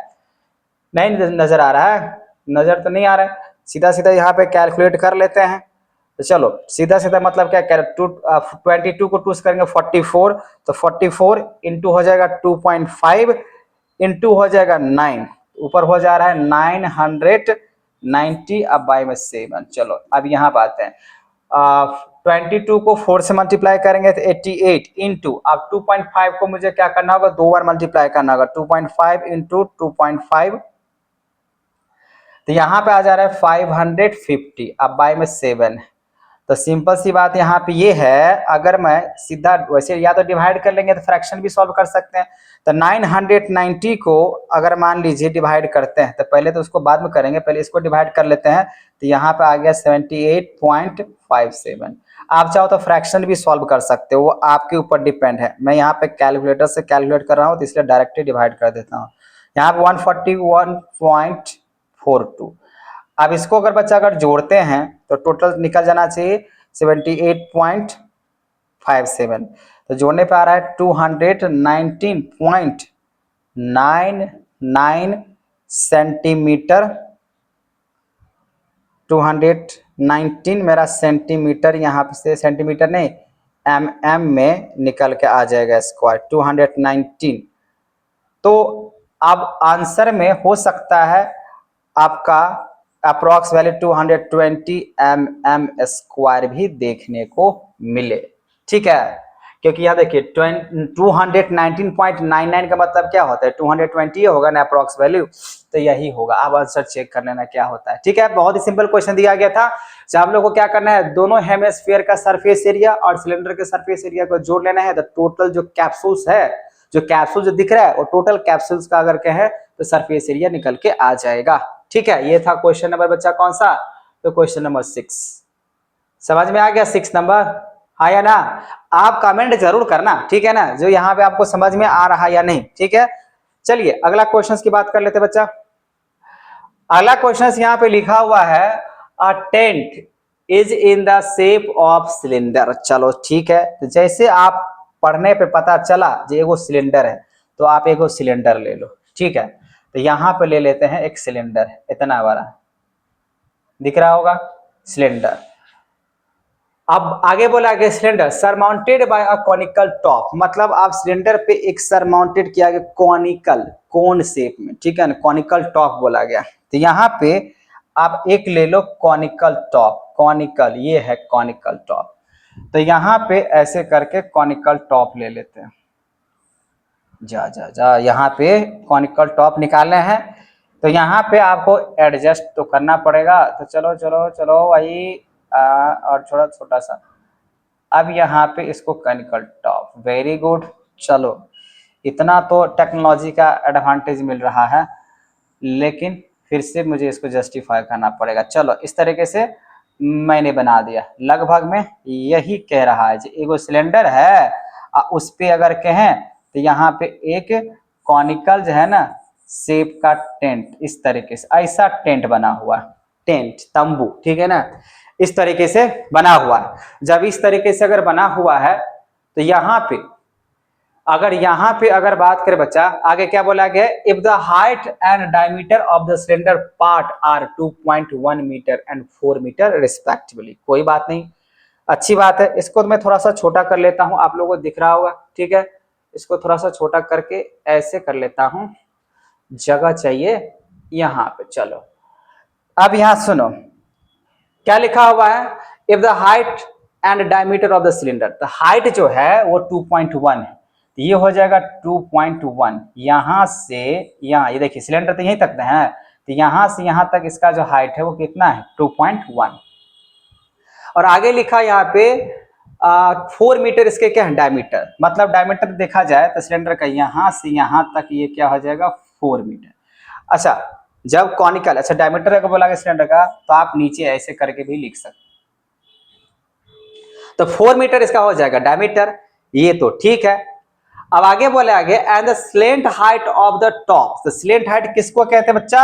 नहीं नजर आ रहा है, नजर तो नहीं आ रहा है, सीधा सीधा यहाँ पे कैलकुलेट कर लेते हैं। तो चलो सीधा सीधा मतलब क्या, 22 को 2 से करेंगे 44, तो 44 इंटू हो जाएगा 2.5 इंटू हो जाएगा 9, ऊपर हो जा रहा है 990, अब बाई में 7। चलो अब यहाँ पे आते हैं, 22 को 4 से मल्टीप्लाई करेंगे तो 88 इंटू, अब 2.5 को मुझे क्या करना होगा, 2 बार मल्टीप्लाई करना होगा, 2.5 इंटू 2.5, तो यहाँ पे आ जा रहा है 550, अब बाय में 7। तो सिंपल सी बात यहाँ पे ये है, अगर मैं सीधा वैसे या तो डिवाइड कर लेंगे तो फ्रैक्शन भी सॉल्व कर सकते हैं। तो 990 को अगर मान लीजिए डिवाइड करते हैं, तो पहले तो उसको बाद में करेंगे, पहले इसको डिवाइड कर लेते हैं, तो यहाँ पे आ गया 78.57। आप चाहो तो फ्रैक्शन भी सॉल्व कर सकते हो, वो आपके ऊपर डिपेंड है। मैं यहाँ पे कैलकुलेटर से कैलकुलेट कर रहा हूँ तो इसलिए डायरेक्टली डिवाइड कर देता हूँ। यहाँ पे 141.42। अब इसको अगर बच्चा अगर जोड़ते हैं तो टोटल निकल जाना चाहिए 78.57, तो जोड़ने पे आ रहा है 219.99 सेंटीमीटर, 219 मेरा सेंटीमीटर, यहाँ से सेंटीमीटर नहीं mm में निकल के आ जाएगा स्क्वायर 219। तो अब आंसर में हो सकता है आपका अप्रॉक्स वैल्यू 220 mm स्क्वायर भी देखने को मिले, ठीक है, क्योंकि यहाँ देखिए 219.99 का मतलब क्या होता है, 220 होगा ना अप्रॉक्स वैल्यू, तो यही होगा। अब आंसर चेक कर लेना क्या होता है, ठीक है। बहुत ही सिंपल क्वेश्चन दिया गया था, आप लोगों को क्या करना है, दोनों हेमिस्फीयर का सरफेस एरिया और सिलेंडर के सरफेस एरिया को जोड़ लेना है। तो टोटल जो कैप्सूल्स है, जो कैप्सूल जो दिख रहा है, वो टोटल कैप्सूल्स का अगर कहे तो सरफेस एरिया निकल के आ जाएगा, ठीक है। ये था क्वेश्चन नंबर बच्चा कौन सा, तो क्वेश्चन नंबर 6 समझ में आ गया, 6 नंबर, हाँ या ना। आप कमेंट जरूर करना, ठीक है ना, जो यहाँ पे आपको समझ में आ रहा है या नहीं, ठीक है। चलिए अगला क्वेश्चन की बात कर लेते बच्चा। अगला क्वेश्चन यहाँ पे लिखा हुआ है a tent is in the shape of cylinder. चलो ठीक है, तो जैसे आप पढ़ने पे पता चला जो एगो सिलेंडर है तो आप एगो सिलेंडर ले लो, ठीक है। तो यहाँ पे ले लेते हैं एक सिलेंडर, इतना बड़ा दिख रहा होगा सिलेंडर। अब आगे बोला गया cylinder surmounted bye a conical top, मतलब आप सिलेंडर पे एक सरमाउंटेड किया गया कॉनिकल, कोन शेप में, ठीक है ना, कॉनिकल टॉप बोला गया। तो यहाँ पे आप एक ले लो कॉनिकल टॉप, कॉनिकल, ये है कॉनिकल टॉप। तो यहाँ पे ऐसे करके कॉनिकल टॉप ले लेते हैं, जा जा जा यहाँ पे कॉनिकल टॉप निकालने हैं। तो यहाँ पे आपको एडजस्ट तो करना पड़ेगा, तो चलो चलो चलो वही और थोड़ा छोटा सा। अब यहाँ पे इसको कॉनिकल टॉप, वेरी गुड। चलो इतना तो टेक्नोलॉजी का एडवांटेज मिल रहा है, लेकिन फिर से मुझे इसको जस्टिफाई करना पड़ेगा। चलो इस तरीके से मैंने बना दिया, लगभग में यही कह रहा है। जो एगो सिलेंडर है उस पे अगर कहें तो यहाँ पे एक कॉनिकल जो है ना शेप का टेंट, इस तरीके से ऐसा टेंट बना हुआ, टेंट तंबू, ठीक है ना, इस तरीके से बना हुआ है। जब इस तरीके से अगर बना हुआ है तो यहाँ पे अगर बात करें बच्चा, आगे क्या बोला गया, if the height and diameter of the cylinder part are 2.1 metre and 4 metre respectively. कोई बात नहीं, अच्छी बात है। इसको मैं थोड़ा सा छोटा कर लेता हूं, आप लोगों को दिख रहा होगा, ठीक है। इसको थोड़ा सा छोटा करके ऐसे कर लेता हूं, जगह चाहिए यहाँ पे। चलो अब यहाँ सुनो क्या लिखा हुआ है, if the height and diameter of the cylinder, तो हाइट जो है वो 2.1 है, तो ये हो जाएगा 2.1। यहां से यहाँ, ये देखिए सिलेंडर तो यहीं तक है, तो यहां से यहां तक इसका जो हाइट है वो कितना है, 2.1। और आगे लिखा यहाँ पे 4 मीटर इसके क्या है, डायमीटर, मतलब डायमीटर देखा जाए तो सिलेंडर का यहां से यहां तक ये क्या हो जाएगा, 4 मीटर। अच्छा जब कॉनिकल, अच्छा डायमीटर अगर बोला गया सिलेंडर का तो आप नीचे ऐसे करके भी लिख सकते, तो 4 मीटर इसका हो जाएगा डायमीटर, ये तो ठीक है। अब आगे बोले आगे and the slant height of the top, तो स्लेंट हाइट किसको कहते हैं बच्चा,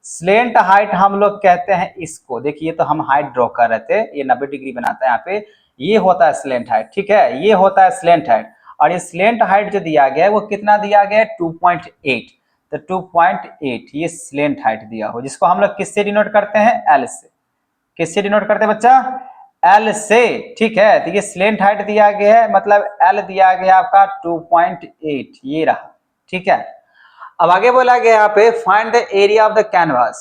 स्लेंट हाइट हम लोग कहते हैं इसको, देखिए तो हम हाइट ड्रॉ कर रहे थे, ये 90 डिग्री बनाता है यहाँ पे, ये होता है स्लेंट हाइट, ठीक है, ये होता है स्लेंट हाइट। और ये स्लेंट हाइट जो दिया गया है वो कितना दिया गया है, 2.8, तो 2.8 ये स्लेंट हाइट दिया हो, जिसको हम लोग किससे डिनोट करते हैं, एल से। किससे डिनोट करते हैं बच्चा, एल से, ठीक है। तो ये स्लेंट हाइट दिया गया है, मतलब एल दिया गया आपका 2.8, ये रहा, ठीक है। अब आगे बोला गया यहाँ पे find the area of the canvas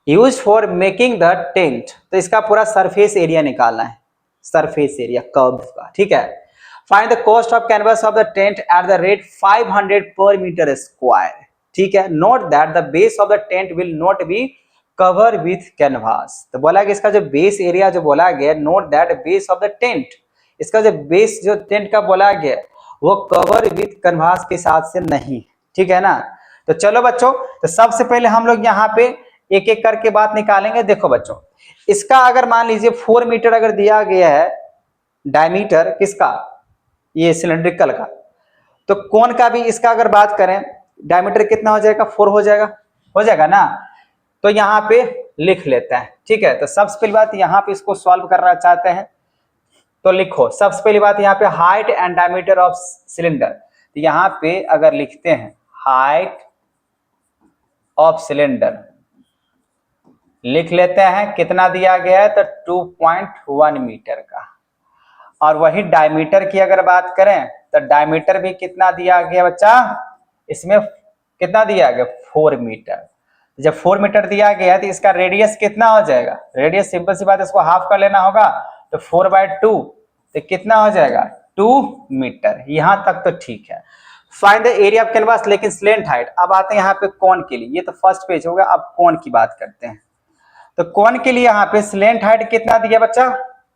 used for making the tent, तो इसका पूरा सरफेस एरिया निकालना है, सरफेस एरिया कर्व का, ठीक है। Find the cost of canvas of the tent at the rate 500 पर मीटर स्क्वायर, ठीक है। Note that the base of the tent will not be cover with canvas, तो बोला कि इसका जो बेस एरिया जो बोला गया, note that base of the tent, इसका जो बेस जो टेंट का बोला गया वो कवर विथ कैनवास के साथ से नहीं, ठीक है ना। तो चलो बच्चों, तो सबसे पहले हम लोग यहाँ पे एक एक करके बात निकालेंगे। देखो बच्चों, इसका अगर मान लीजिए 4 मीटर अगर दिया गया है डायमीटर, किसका, ये सिलेंड्रिकल का, तो कोन का भी इसका अगर बात करें डायमीटर कितना हो जाएगा, 4 हो जाएगा ना। तो यहाँ पे लिख लेते हैं, ठीक है। तो सबसे पहली बात यहाँ पे इसको सॉल्व करना चाहते हैं तो लिखो, सबसे पहली बात यहाँ पे height and diameter of cylinder, तो यहाँ पे अगर लिखते हैं हाइट ऑफ सिलेंडर लिख लेते हैं, कितना दिया गया है, तो 2.1 मीटर का। और वही डायमीटर की अगर बात करें तो डायमीटर भी कितना दिया गया बच्चा, इसमें कितना दिया गया, 4 मीटर। जब 4 मीटर दिया गया तो इसका रेडियस कितना हो जाएगा, रेडियस सिंपल सी बात है, इसको हाफ कर लेना होगा, तो 4/2, तो कितना हो जाएगा, 2 मीटर। यहां तक तो ठीक है। Find the area of canvas, लेकिन स्लेंट हाइट। अब आते हैं यहाँ पे कोन के लिए, ये तो फर्स्ट पेज होगा, अब कोन की बात करते हैं। तो कोन के लिए यहाँ पे स्लेंट हाइट कितना दिया बच्चा,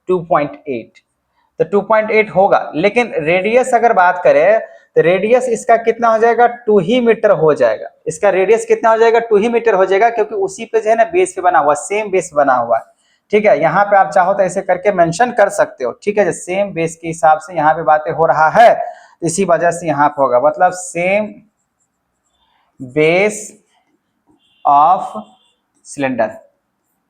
2.8, तो 2.8 होगा। लेकिन रेडियस अगर बात करें तो रेडियस इसका कितना हो जाएगा, 2 ही मीटर हो जाएगा। इसका रेडियस कितना हो जाएगा, 2 ही मीटर हो जाएगा, क्योंकि उसी पे जो है ना बेस पे बना हुआ, सेम बेस बना हुआ है, ठीक है। यहाँ पे आप चाहो तो ऐसे करके मेंशन कर सकते हो, ठीक है। जो सेम बेस के हिसाब से यहाँ पे बातें हो रहा है, इसी वजह से यहाँ पे होगा, मतलब सेम बेस ऑफ सिलेंडर।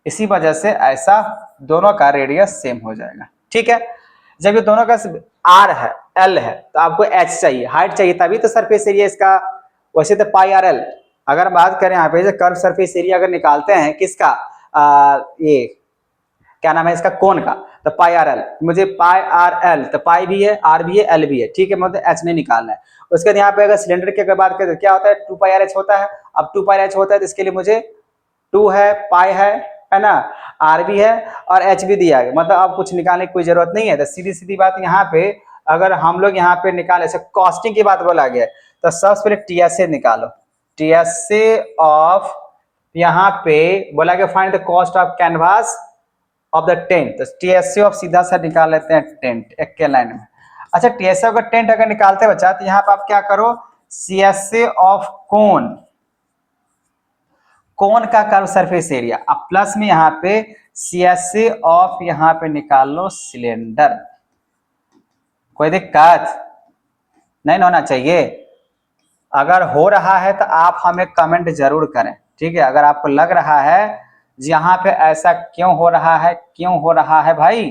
इसी वजह से ऐसा दोनों का रेडियस सेम हो जाएगा। ठीक है, जब ये दोनों का आर है, एल है, तो आपको एच चाहिए, हाइट चाहिए, तभी तो सरफेस एरिया इसका। वैसे तो पाई आर एल, अगर बात करें यहाँ पे कर्व सरफेस एरिया अगर निकालते हैं किसका, ये क्या नाम है इसका, कोन का, तो पाई आर एल, मुझे पाई आर एल, तो पाई भी है, आर भी है, एल भी है। ठीक है, मतलब एच नहीं निकालना है। उसके बाद यहाँ पे अगर सिलेंडर की अगर बात करें तो क्या होता है, 2 पाई आर एच होता है। अब 2 पाई आर एच होता है तो इसके लिए मुझे 2 है, पाई है ना, आर भी है और एच भी दिया गया, मतलब अब कुछ निकालने की कोई जरूरत नहीं है। तो सीधी सीधी बात यहाँ पे अगर हम लोग यहाँ पे निकाले, जैसे कॉस्टिंग की बात बोला गया, तो सबसे पहले टीएसए निकालो, टीएसए ऑफ, यहाँ पे बोला गया find the cost of canvas of the tent, तो टीएसए ऑफ सीधा सा निकाल लेते हैं टेंट एक के लाइन में। अच्छा, टीएसए ऑफ टेंट अगर निकालते हैं बच्चा, तो यहाँ पे आप क्या करो, सीएसए ऑफ कोन, कोन का कर्व सरफेस एरिया, अब प्लस में यहाँ पे सीएसए ऑफ यहाँ पे निकाल लो सिलेंडर। कोई दिक्कत नहीं होना चाहिए। अगर हो रहा है तो आप हमें कमेंट जरूर करें। ठीक है, अगर आपको लग रहा है यहाँ पे ऐसा क्यों हो रहा है, क्यों हो रहा है भाई,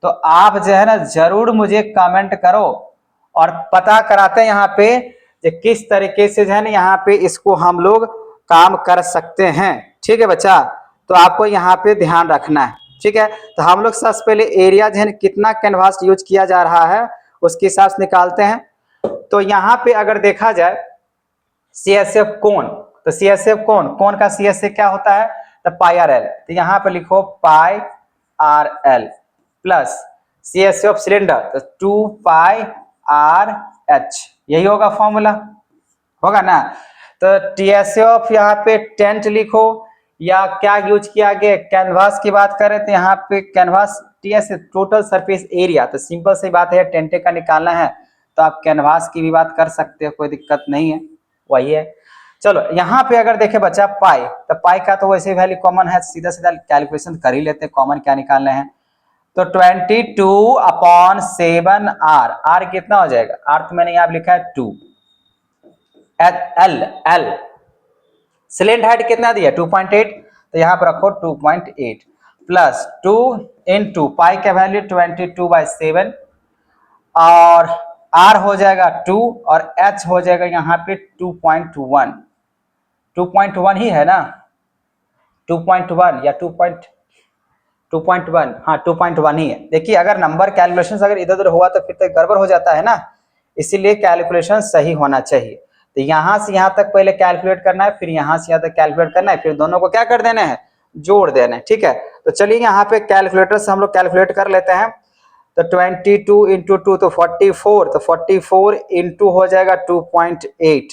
तो आप जो है ना जरूर मुझे कमेंट करो और पता कराते हैं यहाँ पे कि किस तरीके से जो है ना यहाँ पे इसको हम लोग काम कर सकते हैं। ठीक है बच्चा, तो आपको यहाँ पे ध्यान रखना है। ठीक है, तो हम लोग सबसे पहले एरिया जो है कितना कैनवास यूज किया जा रहा है उसके हिसाब से निकालते हैं। तो यहाँ पे अगर देखा जाए सीएसएफ कोन, तो सीएसएफ कोन, कोन का सीएसए क्या होता है, तो पाई आर एल, तो यहाँ पे लिखो pi r l plus CSA of cylinder, तो 2 पाई आर एच, यही होगा फॉर्मूला, होगा ना। तो टीएसए ऑफ यहाँ पे टेंट लिखो, या क्या यूज किया गया, कैनवास की बात करें तो यहाँ पे canvas TSA total surface area, तो सिंपल सी बात है टेंटे का निकालना है तो आप कैनवास की भी बात कर सकते हो, कोई दिक्कत नहीं है, वही है। चलो यहाँ पे अगर देखे बच्चा पाई, तो पाई का तो वैसे वैल्यू कॉमन है, सीधा सीधा कैलकुलेशन कर ही लेते हैं, कॉमन क्या निकालना है, तो 22/7 आर, आर कितना हो जाएगा, आर तो मैंने यहाँ लिखा है 2, एल एल सिलेंडर हाइट कितना दिया 2.8, तो यहाँ पर रखो 2.8 प्लस 2 इंटू पाई का वैल्यू 22/7 और आर हो जाएगा 2 और एच हो जाएगा यहाँ पे 2.1, 2.1 ही है ना, 2.1 या 2.1, हाँ 2.1 ही है। देखिए अगर नंबर कैलकुलेशन अगर इधर उधर हुआ तो फिर तो गड़बड़ हो जाता है ना, इसीलिए कैलकुलेशन सही होना चाहिए। तो यहाँ से यहाँ तक पहले कैलकुलेट करना है, फिर यहाँ से यहाँ तक कैलकुलेट करना है, फिर दोनों को क्या कर देना है, जोड़ देना है। ठीक है, तो चलिए यहाँ पे कैलकुलेटर से हम लोग कैलकुलेट कर लेते हैं। तो 22 इंटू 2 तो 44, तो 44 इंटू हो जाएगा 2.8,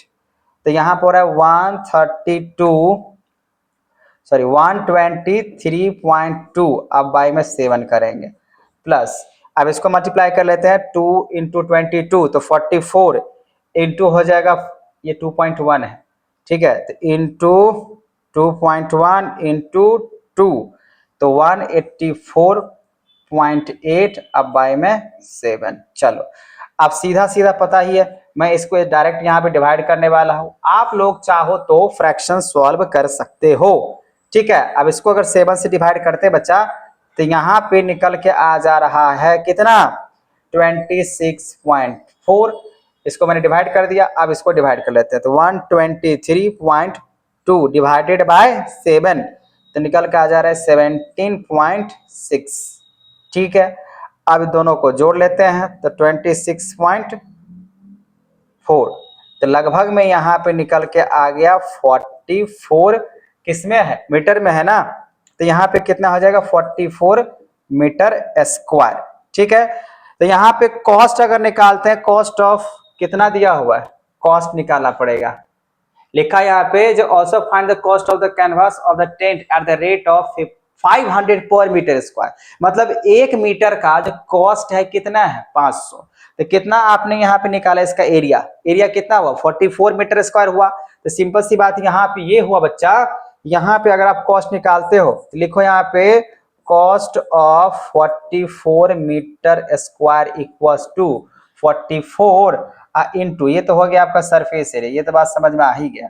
तो यहाँ पर है 123.2, अब बाई में 7 करेंगे प्लस, अब इसको मल्टीप्लाई कर लेते हैं 2 इंटू 22, तो 44 इंटू हो जाएगा, ये 2.1 है, ठीक है, तो इंटू 2.1 इंटू 2, तो 184.8, अब बाई में 7। चलो अब सीधा सीधा पता ही है, मैं इसको डायरेक्ट यहाँ पे डिवाइड करने वाला हूँ, आप लोग चाहो तो फ्रैक्शन सॉल्व कर सकते हो। ठीक है, अब इसको अगर 7 से डिवाइड करते बच्चा, तो यहाँ पे निकल के आ जा रहा है कितना, 26.4, इसको मैंने डिवाइड कर दिया, अब इसको डिवाइड कर लेते हैं, तो 123.2 डिवाइडेड बाय 7, तो निकल के आ जा रहा है 17.6। ठीक है, अब दोनों को जोड़ लेते हैं, तो 26.4, तो लगभग में यहाँ पे निकल के आ गया 44, किसमें है, मीटर में है ना, तो यहाँ पे कितना हो जाएगा 44 मीटर स्क्वायर। ठीक है, तो यहाँ पे कॉस्ट अगर निकालते हैं, कॉस्ट ऑफ कितना दिया हुआ है, कॉस्ट निकालना पड़ेगा, लिखा यहाँ पे जो also find the cost of the canvas of the tent at the rate of 500 पर मीटर स्क्वायर, मतलब 1 मीटर का जो कॉस्ट है कितना है 500, तो कितना आपने यहाँ पे निकाला, इसका एरिया, एरिया कितना हुआ 44 मीटर स्क्वायर हुआ। तो सिंपल सी बात यहाँ पे ये हुआ बच्चा, यहाँ पे अगर आप कॉस्ट निकालते हो तो लिखो यहाँ पे cost of 44 metre square equals to 44 into, ये तो हो गया आपका सरफेस एरिया, ये तो बात समझ में आ ही गया।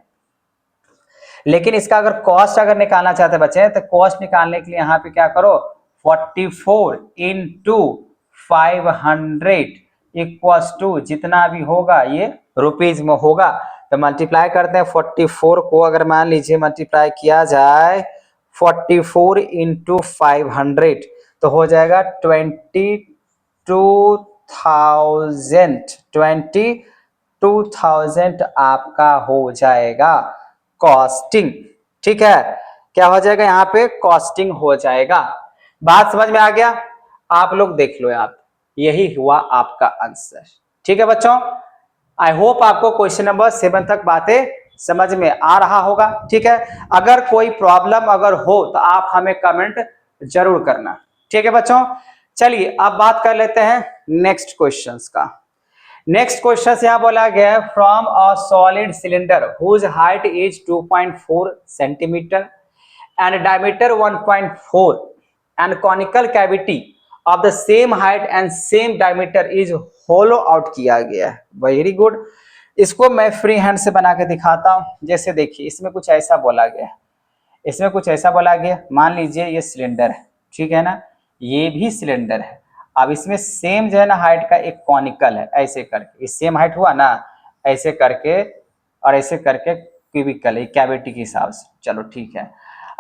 लेकिन इसका अगर कॉस्ट अगर निकालना चाहते हैं बच्चे तो कॉस्ट निकालने के लिए यहाँ पे क्या करो 44 इंटू 500 इक्वल्स टू जितना भी होगा ये रुपीज में होगा, तो मल्टीप्लाई करते हैं 44 को अगर मान लीजिए मल्टीप्लाई किया जाए 44 इंटू 500 तो हो जाएगा 22,000 आपका हो जाएगा कॉस्टिंग। ठीक है, क्या हो जाएगा यहाँ पे कॉस्टिंग हो जाएगा। बात समझ में आ गया? आप लोग देख लो यहाँ पे, यही हुआ आपका आंसर। ठीक है बच्चों, आई होप आपको क्वेश्चन नंबर 7 तक बातें समझ में आ रहा होगा। ठीक है, अगर कोई प्रॉब्लम अगर हो तो आप हमें कमेंट जरूर करना। ठीक है बच्चों, चलिए अब बात कर लेते हैं नेक्स्ट क्वेश्चंस का। नेक्स्ट क्वेश्चन यहाँ बोला गया है from a solid cylinder whose height is 2.4 centimetre and diameter 1.4 and conical cavity of the same height and same diameter is hollow out किया गया है। वेरी गुड, इसको मैं फ्री हैंड से बना के दिखाता हूं। जैसे देखिए इसमें कुछ ऐसा बोला गया है, इसमें कुछ ऐसा बोला गया, मान लीजिए ये सिलेंडर है, ठीक है ना, ये भी सिलेंडर है। अब इसमें सेम जो है ना हाइट का एक कॉनिकल है, ऐसे करके इस सेम हाइट हुआ ना, ऐसे करके और ऐसे करके क्यूबिकल है कैविटी के हिसाब से। चलो ठीक है,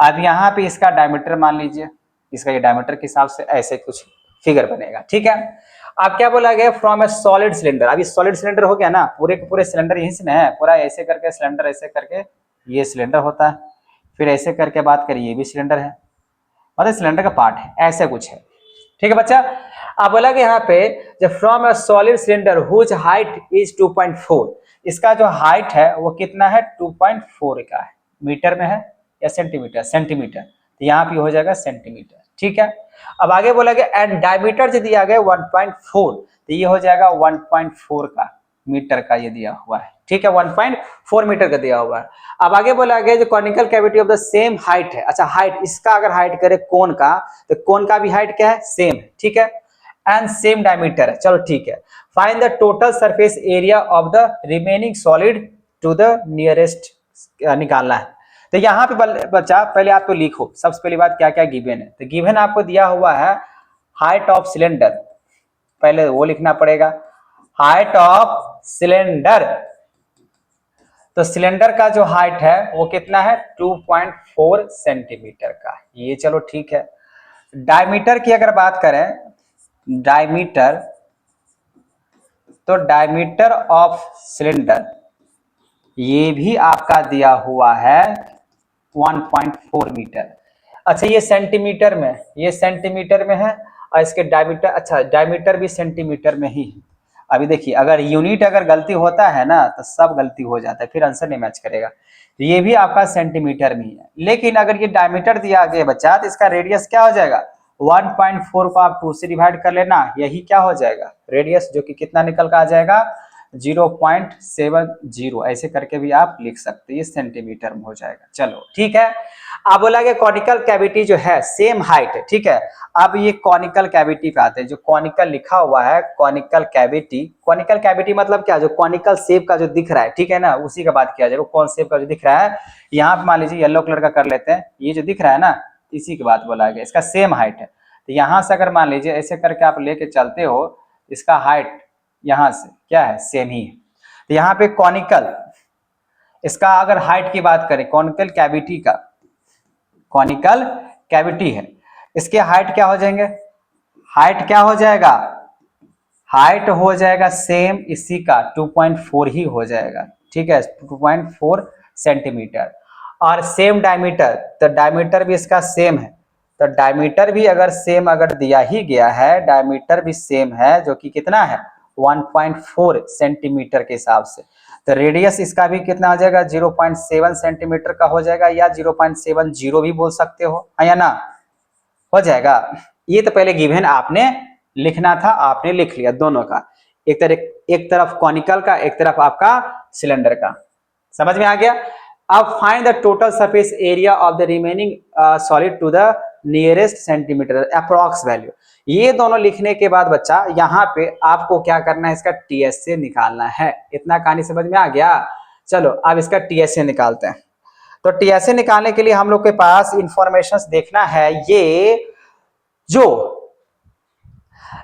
अब यहाँ पे इसका डायमीटर मान लीजिए, इसका ये डायमीटर के हिसाब से ऐसे कुछ फिगर बनेगा। ठीक है, अब क्या बोला गया फ्रॉम ए सॉलिड सिलेंडर। अब ये सॉलिड सिलेंडर हो गया ना, पूरे के पूरे सिलेंडर यहीं से ना है, पूरा ऐसे करके सिलेंडर ऐसे करके ये सिलेंडर होता है, फिर ऐसे करके बात करिए ये भी सिलेंडर है, मतलब सिलेंडर का पार्ट है, ऐसे कुछ है। ठीक है बच्चा, अब बोला कि यहाँ पे जब from a solid cylinder whose height is 2.4, इसका जो हाइट है वो कितना है 2.4 का है, मीटर में है या सेंटीमीटर, सेंटीमीटर, तो यहाँ पे हो जाएगा सेंटीमीटर। ठीक है, अब आगे बोला गया एंड डायमीटर जो दिया गया 1.4, तो ये हो जाएगा 1.4 का मीटर का ये दिया हुआ है। ठीक है, 1.4 मीटर का दिया हुआ है। अब आगे बोला गया जो conical cavity of the same height है। अच्छा, हाइट इसका अगर हाइट करे कोन का, तो कोन का भी हाइट क्या है सेम है। ठीक है, एंड सेम डायमीटर है। चलो ठीक है, find the total surface area of the remaining solid to the nearest निकालना है। तो यहाँ पे बच्चा पहले आप तो लिखो सबसे पहली बात क्या क्या गिवन है। तो गिवन आपको दिया हुआ है हाइट ऑफ सिलेंडर, पहले वो लिखना पड़ेगा, हाइट ऑफ सिलेंडर। तो सिलेंडर का जो हाइट है वो कितना है 2.4 सेंटीमीटर का, ये चलो ठीक है। डायमीटर की अगर बात करें, डायमीटर, तो डायमीटर ऑफ सिलेंडर ये भी आपका दिया हुआ है 1.4 मीटर। अच्छा, ये सेंटीमीटर में, ये सेंटीमीटर में है और इसके डायमीटर, अच्छा डायमीटर भी सेंटीमीटर में ही है। अभी देखिए अगर यूनिट अगर गलती होता है ना तो सब गलती हो जाता है, फिर आंसर नहीं मैच करेगा। तो ये भी आपका सेंटीमीटर में ही है, लेकिन अगर ये डायमीटर दिया गया बच्चा तो इसका रेडियस क्या हो जाएगा 1.4 को आप 2 से डिवाइड कर लेना, यही क्या हो जाएगा रेडियस, जो कि कितना निकल कर आ जाएगा 0.70, ऐसे करके भी आप लिख सकते हैं, ये सेंटीमीटर में हो जाएगा। चलो ठीक है, अब बोला गया कॉनिकल कैविटी जो है सेम हाइट है। ठीक है, अब ये कॉनिकल कैविटी पे आते हैं, जो कॉनिकल लिखा हुआ है कॉनिकल कैविटी, कॉनिकल कैविटी मतलब क्या, जो कॉनिकल शेप का जो दिख रहा है, ठीक है ना, उसी का बात किया जाएगा। कौन शेप का जो दिख रहा है, यहाँ पे मान लीजिए येलो कलर का कर लेते हैं, ये जो दिख रहा है ना इसी की बात बोला गया, इसका सेम हाइट है। तो यहाँ से अगर मान लीजिए ऐसे करके आप लेके चलते हो, इसका हाइट यहाँ से क्या है सेम ही है। तो यहाँ पे कॉनिकल, इसका अगर हाइट की बात करें, कॉनिकल कैविटी का, कॉनिकल कैविटी है, इसके हाइट क्या हो जाएंगे, हाइट क्या हो जाएगा, हाइट हो जाएगा सेम इसी का 2.4 ही हो जाएगा। ठीक है, 2.4 सेंटीमीटर और सेम डायमीटर, तो डायमीटर भी इसका सेम है। तो डायमीटर भी अगर सेम अगर दिया ही गया है, डायमीटर भी सेम है जो कि कितना है 1.4 सेंटीमीटर के हिसाब से। तो रेडियस इसका भी कितना आ जाएगा 0.7 सेंटीमीटर का हो जाएगा, या 0.70 भी बोल सकते हो, है या ना, हो जाएगा। ये तो पहले गिवन आपने लिखना था, आपने लिख लिया दोनों का, एक तरफ कॉनिकल का, एक तरफ आपका सिलेंडर का, समझ में आ गया। अब find the total surface area of the remaining solid to the nearest centimetre approx value. ये दोनों लिखने के बाद बच्चा यहाँ पे आपको क्या करना है, इसका टीएसए निकालना है। इतना कहानी समझ में आ गया। चलो अब इसका टीएसए निकालते हैं। तो टीएसए निकालने के लिए हम लोग के पास इंफॉर्मेशन देखना है। ये जो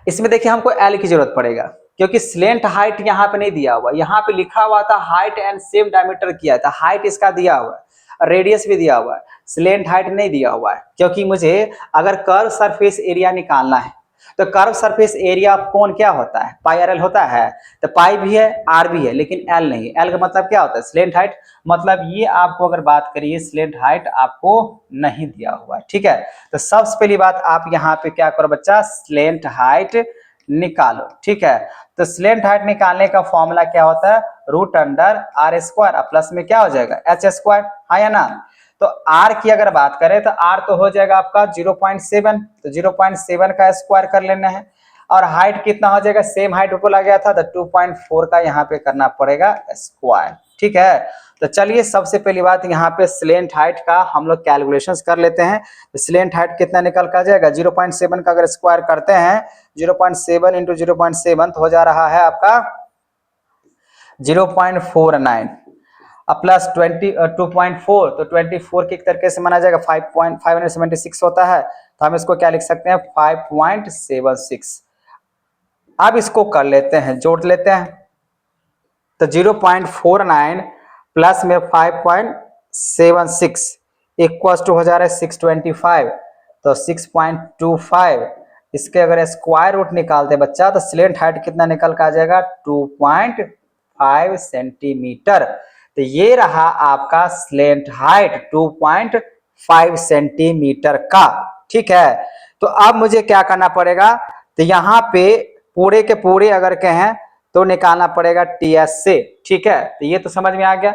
इसमें देखिए हमको एल की जरूरत पड़ेगा, क्योंकि स्लेंट हाइट यहाँ पे नहीं दिया हुआ, यहाँ पे लिखा हुआ था हाइट एंड सेम डायमीटर किया था, हाइट इसका दिया हुआ है, रेडियस भी दिया हुआ है, स्लेंट हाइट नहीं दिया हुआ है। क्योंकि मुझे अगर कर्व सरफेस एरिया निकालना है तो curve surface area of cone क्या होता है, पाई आर एल होता है। तो पाई भी है, आर भी है, लेकिन एल नहीं। एल का मतलब क्या होता है, स्लेंट हाइट। मतलब ये आपको अगर बात करिए स्लेंट हाइट आपको नहीं दिया हुआ है, ठीक है। तो सबसे पहली बात आप यहाँ पे क्या करो बच्चा, स्लेंट हाइट निकालो, ठीक है। तो स्लेंट हाइट निकालने का फॉर्मूला क्या होता है, root under R square, plus में क्या हो जाएगा एच स्क्वायर, हाँ या ना। तो आर की अगर बात करें तो आर तो हो जाएगा आपका 0.7, तो 0.7 का स्क्वायर कर लेना है। और हाइट कितना हो जाएगा, सेम हाइट बोला गया था तो 2.4 का यहाँ पे करना पड़ेगा स्क्वायर, ठीक है। तो चलिए सबसे पहली बात यहाँ पे स्लेंट हाइट का हम लोग कैलकुलेशंस कर लेते हैं। तो स्लेंट हाइट कितना निकल का जाएगा, 0.7 का अगर स्क्वायर करते हैं 0.7 इंटू 0.7 तो हो जा रहा है आपका 0.49 प्लस 2.4, तो 24 किस तरीके से माना जाएगा, 5.576 होता है, तो हम इसको क्या लिख सकते हैं 5.76। अब इसको कर लेते हैं, जोड़ लेते हैं। तो 0.49 प्लस में 5.76 इक्वल टू हो जा रहा है 625, तो 6.25। इसके अगर स्क्वायर रूट निकालते हैं बच्चा तो स्लेंट हाइट कितना निकल का आ जाएगा 2.5 सेंटीमीटर। तो ये रहा आपका स्लेंट हाइट 2.5 सेंटीमीटर का, ठीक है। तो अब मुझे क्या करना पड़ेगा, तो यहाँ पे पूरे के पूरे अगर कहें तो निकालना पड़ेगा टीएस से, ठीक है। तो ये तो समझ में आ गया।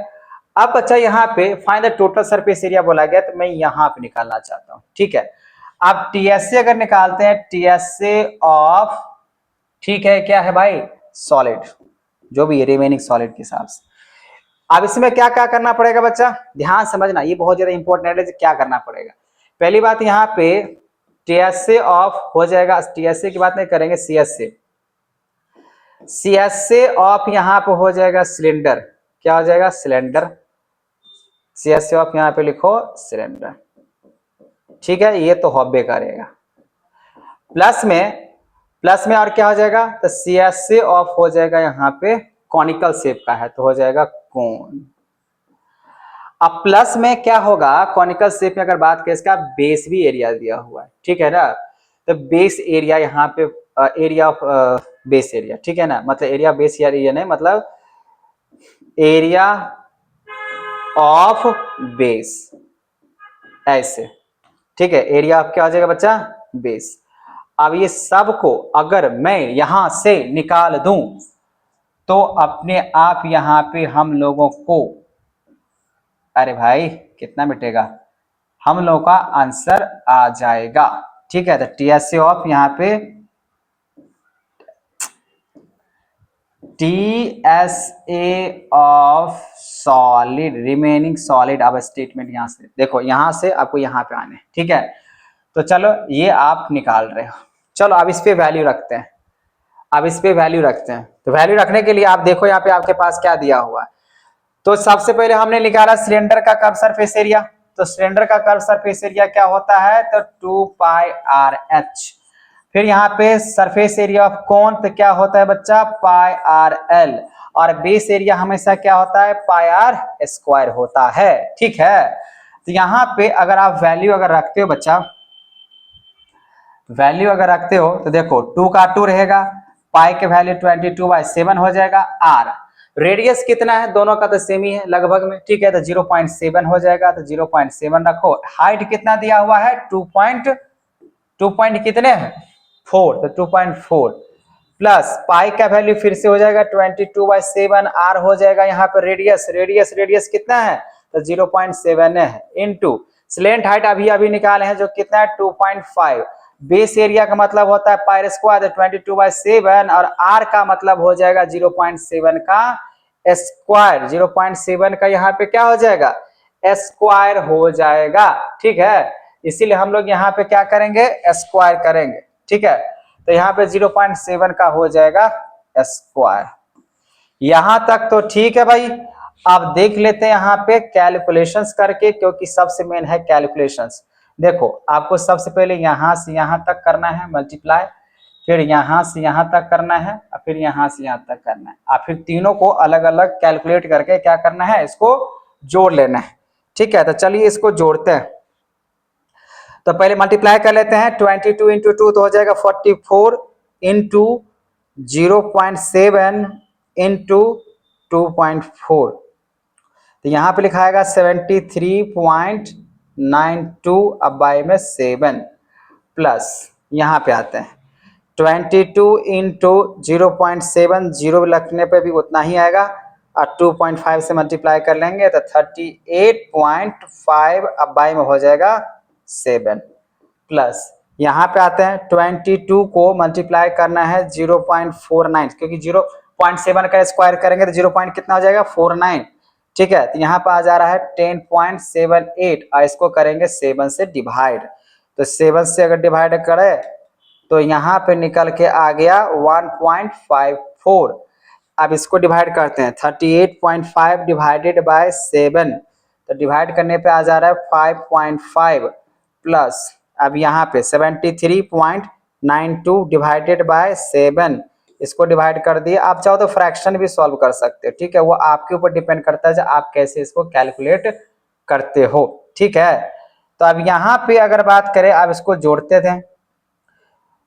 अब बच्चा यहाँ पे find the total surface area बोला गया, तो मैं यहाँ पे निकालना चाहता हूँ, ठीक है। अब टीएस से अगर निकालते हैं, टीएस से ऑफ, ठीक है, क्या है भाई, सॉलिड, जो भी रिमेनिंग सॉलिड के हिसाब से। अब इसमें क्या क्या करना पड़ेगा बच्चा, ध्यान समझना, ये बहुत ज्यादा इंपॉर्टेंट है। क्या करना पड़ेगा, पहली बात यहाँ पे टीएसए ऑफ हो जाएगा, टीएसए की बात नहीं करेंगे, सीएसए, सीएसए ऑफ यहाँ पे हो जाएगा सिलेंडर, क्या हो जाएगा सिलेंडर, सीएसए ऑफ यहाँ पे लिखो सिलेंडर, ठीक है। ये तो हॉबे करेगा, प्लस में और क्या हो जाएगा, तो सीएसए ऑफ हो जाएगा यहाँ पे कॉनिकल शेप का है, तो हो जाएगा कोन। अब प्लस में क्या होगा, कॉनिकल शेप में अगर बात करें इसका बेस भी एरिया दिया हुआ है, ठीक है ना। तो बेस एरिया यहाँ पे एरिया ऑफ बेस एरिया, ठीक है ना, मतलब एरिया बेस एरिया नहीं, मतलब एरिया ऑफ बेस, ऐसे, ठीक है। एरिया ऑफ क्या हो जाएगा बच्चा, बेस। अब ये सब को अगर मैं यहां से निकाल दूं तो अपने आप यहां पे हम लोगों को, अरे भाई कितना मिटेगा, हम लोगों का आंसर आ जाएगा, ठीक है। तो टीएसए ऑफ यहाँ पे TSA of solid, remaining solid. अब स्टेटमेंट यहां से देखो, यहां से आपको यहां पे आने, ठीक है। तो चलो ये आप निकाल रहे हो, चलो अब इस पे वैल्यू रखते हैं, अब इस पे वैल्यू रखते हैं। तो वैल्यू रखने के लिए आप देखो यहाँ पे आपके पास क्या दिया हुआ है। तो सबसे पहले हमने निकाला सिलेंडर का कर्व सरफेस एरिया, तो सिलेंडर का कर्व सरफेस एरिया क्या होता है, तो 2πrh। फिर यहाँ पे सरफेस एरिया ऑफ कोन, तो क्या होता है बच्चा πrl। और बेस एरिया हमेशा क्या होता है, πr स्क्वायर होता है, ठीक है। तो यहाँ पे अगर आप वैल्यू अगर रखते हो बच्चा, वैल्यू अगर रखते हो तो देखो 2 का 2 रहेगा, पाई के वैल्यू 22/7 हो जाएगा। आर रेडियस कितना है, दोनों का तो सेम ही है लगभग में, ठीक है। तो 0.7 हो जाएगा, तो 0.7 रखो। हाइट कितना दिया हुआ है, 2 पॉइंट कितने हैं 4, तो 2.4 प्लस पाई का वैल्यू फिर से हो जाएगा 22/7। आर हो जाएगा यहाँ पर रेडियस कितना है, तो 0.7 है, इनटू स्लेंट हाइट अभी निकाले हैं जो कितना है 2.5। बेस एरिया का मतलब होता है पाई स्क्वायर, 22/7, और आर का मतलब हो जाएगा 0.7 का स्क्वायर। 0.7 का यहाँ पे क्या हो जाएगा, स्क्वायर हो जाएगा, ठीक है। इसीलिए हम लोग यहाँ पे क्या करेंगे, स्क्वायर करेंगे, ठीक है। तो यहाँ पे 0.7 का हो जाएगा स्क्वायर। यहां तक तो ठीक है भाई। आप देख लेते हैं यहाँ पे कैलकुलेशंस करके, क्योंकि सबसे मेन है कैलकुलेशंस। देखो आपको सबसे पहले यहाँ से यहाँ तक करना है मल्टीप्लाई, फिर यहाँ से यहाँ तक करना है और फिर यहाँ से यहाँ तक करना है, और फिर तीनों को अलग अलग कैलकुलेट करके क्या करना है, इसको जोड़ लेना है। ठीक है, तो चलिए इसको जोड़ते हैं। तो पहले मल्टीप्लाई कर लेते हैं, 22 इंटू 2 तो हो जाएगा 44 इंटू 0.7 इंटू 2.4, तो यहाँ पे लिखा आएगा 73.92 अब बाई में 7 प्लस यहाँ पे आते हैं 22 इंटू 0.7, जीरो रखने पे भी उतना ही आएगा, और 2.5 से मल्टीप्लाई कर लेंगे तो 38.5 अब बाई में हो जाएगा 7 प्लस यहाँ पे आते हैं 22 को मल्टीप्लाई करना है 0.49, क्योंकि 0.7 का स्क्वायर करेंगे तो 0. कितना हो जाएगा 49। ठीक है, तो यहाँ पे आ जा रहा है 10.78 और इसको करेंगे 7 से डिवाइड, तो 7 से अगर डिवाइड करें तो यहाँ पे निकल के आ गया 1.54। अब इसको डिवाइड करते हैं 38.5 डिवाइडेड बाय 7, तो डिवाइड करने पे आ जा रहा है 5.5 प्लस अब यहाँ पे 73.92 डिवाइडेड बाय 7, इसको डिवाइड कर दिए। आप चाहो तो फ्रैक्शन भी सॉल्व कर सकते हो, ठीक है, वो आपके ऊपर डिपेंड करता है आप कैसे इसको कैलकुलेट करते हो। ठीक है, तो अब यहाँ पे अगर बात करें, अब इसको जोड़ते थे,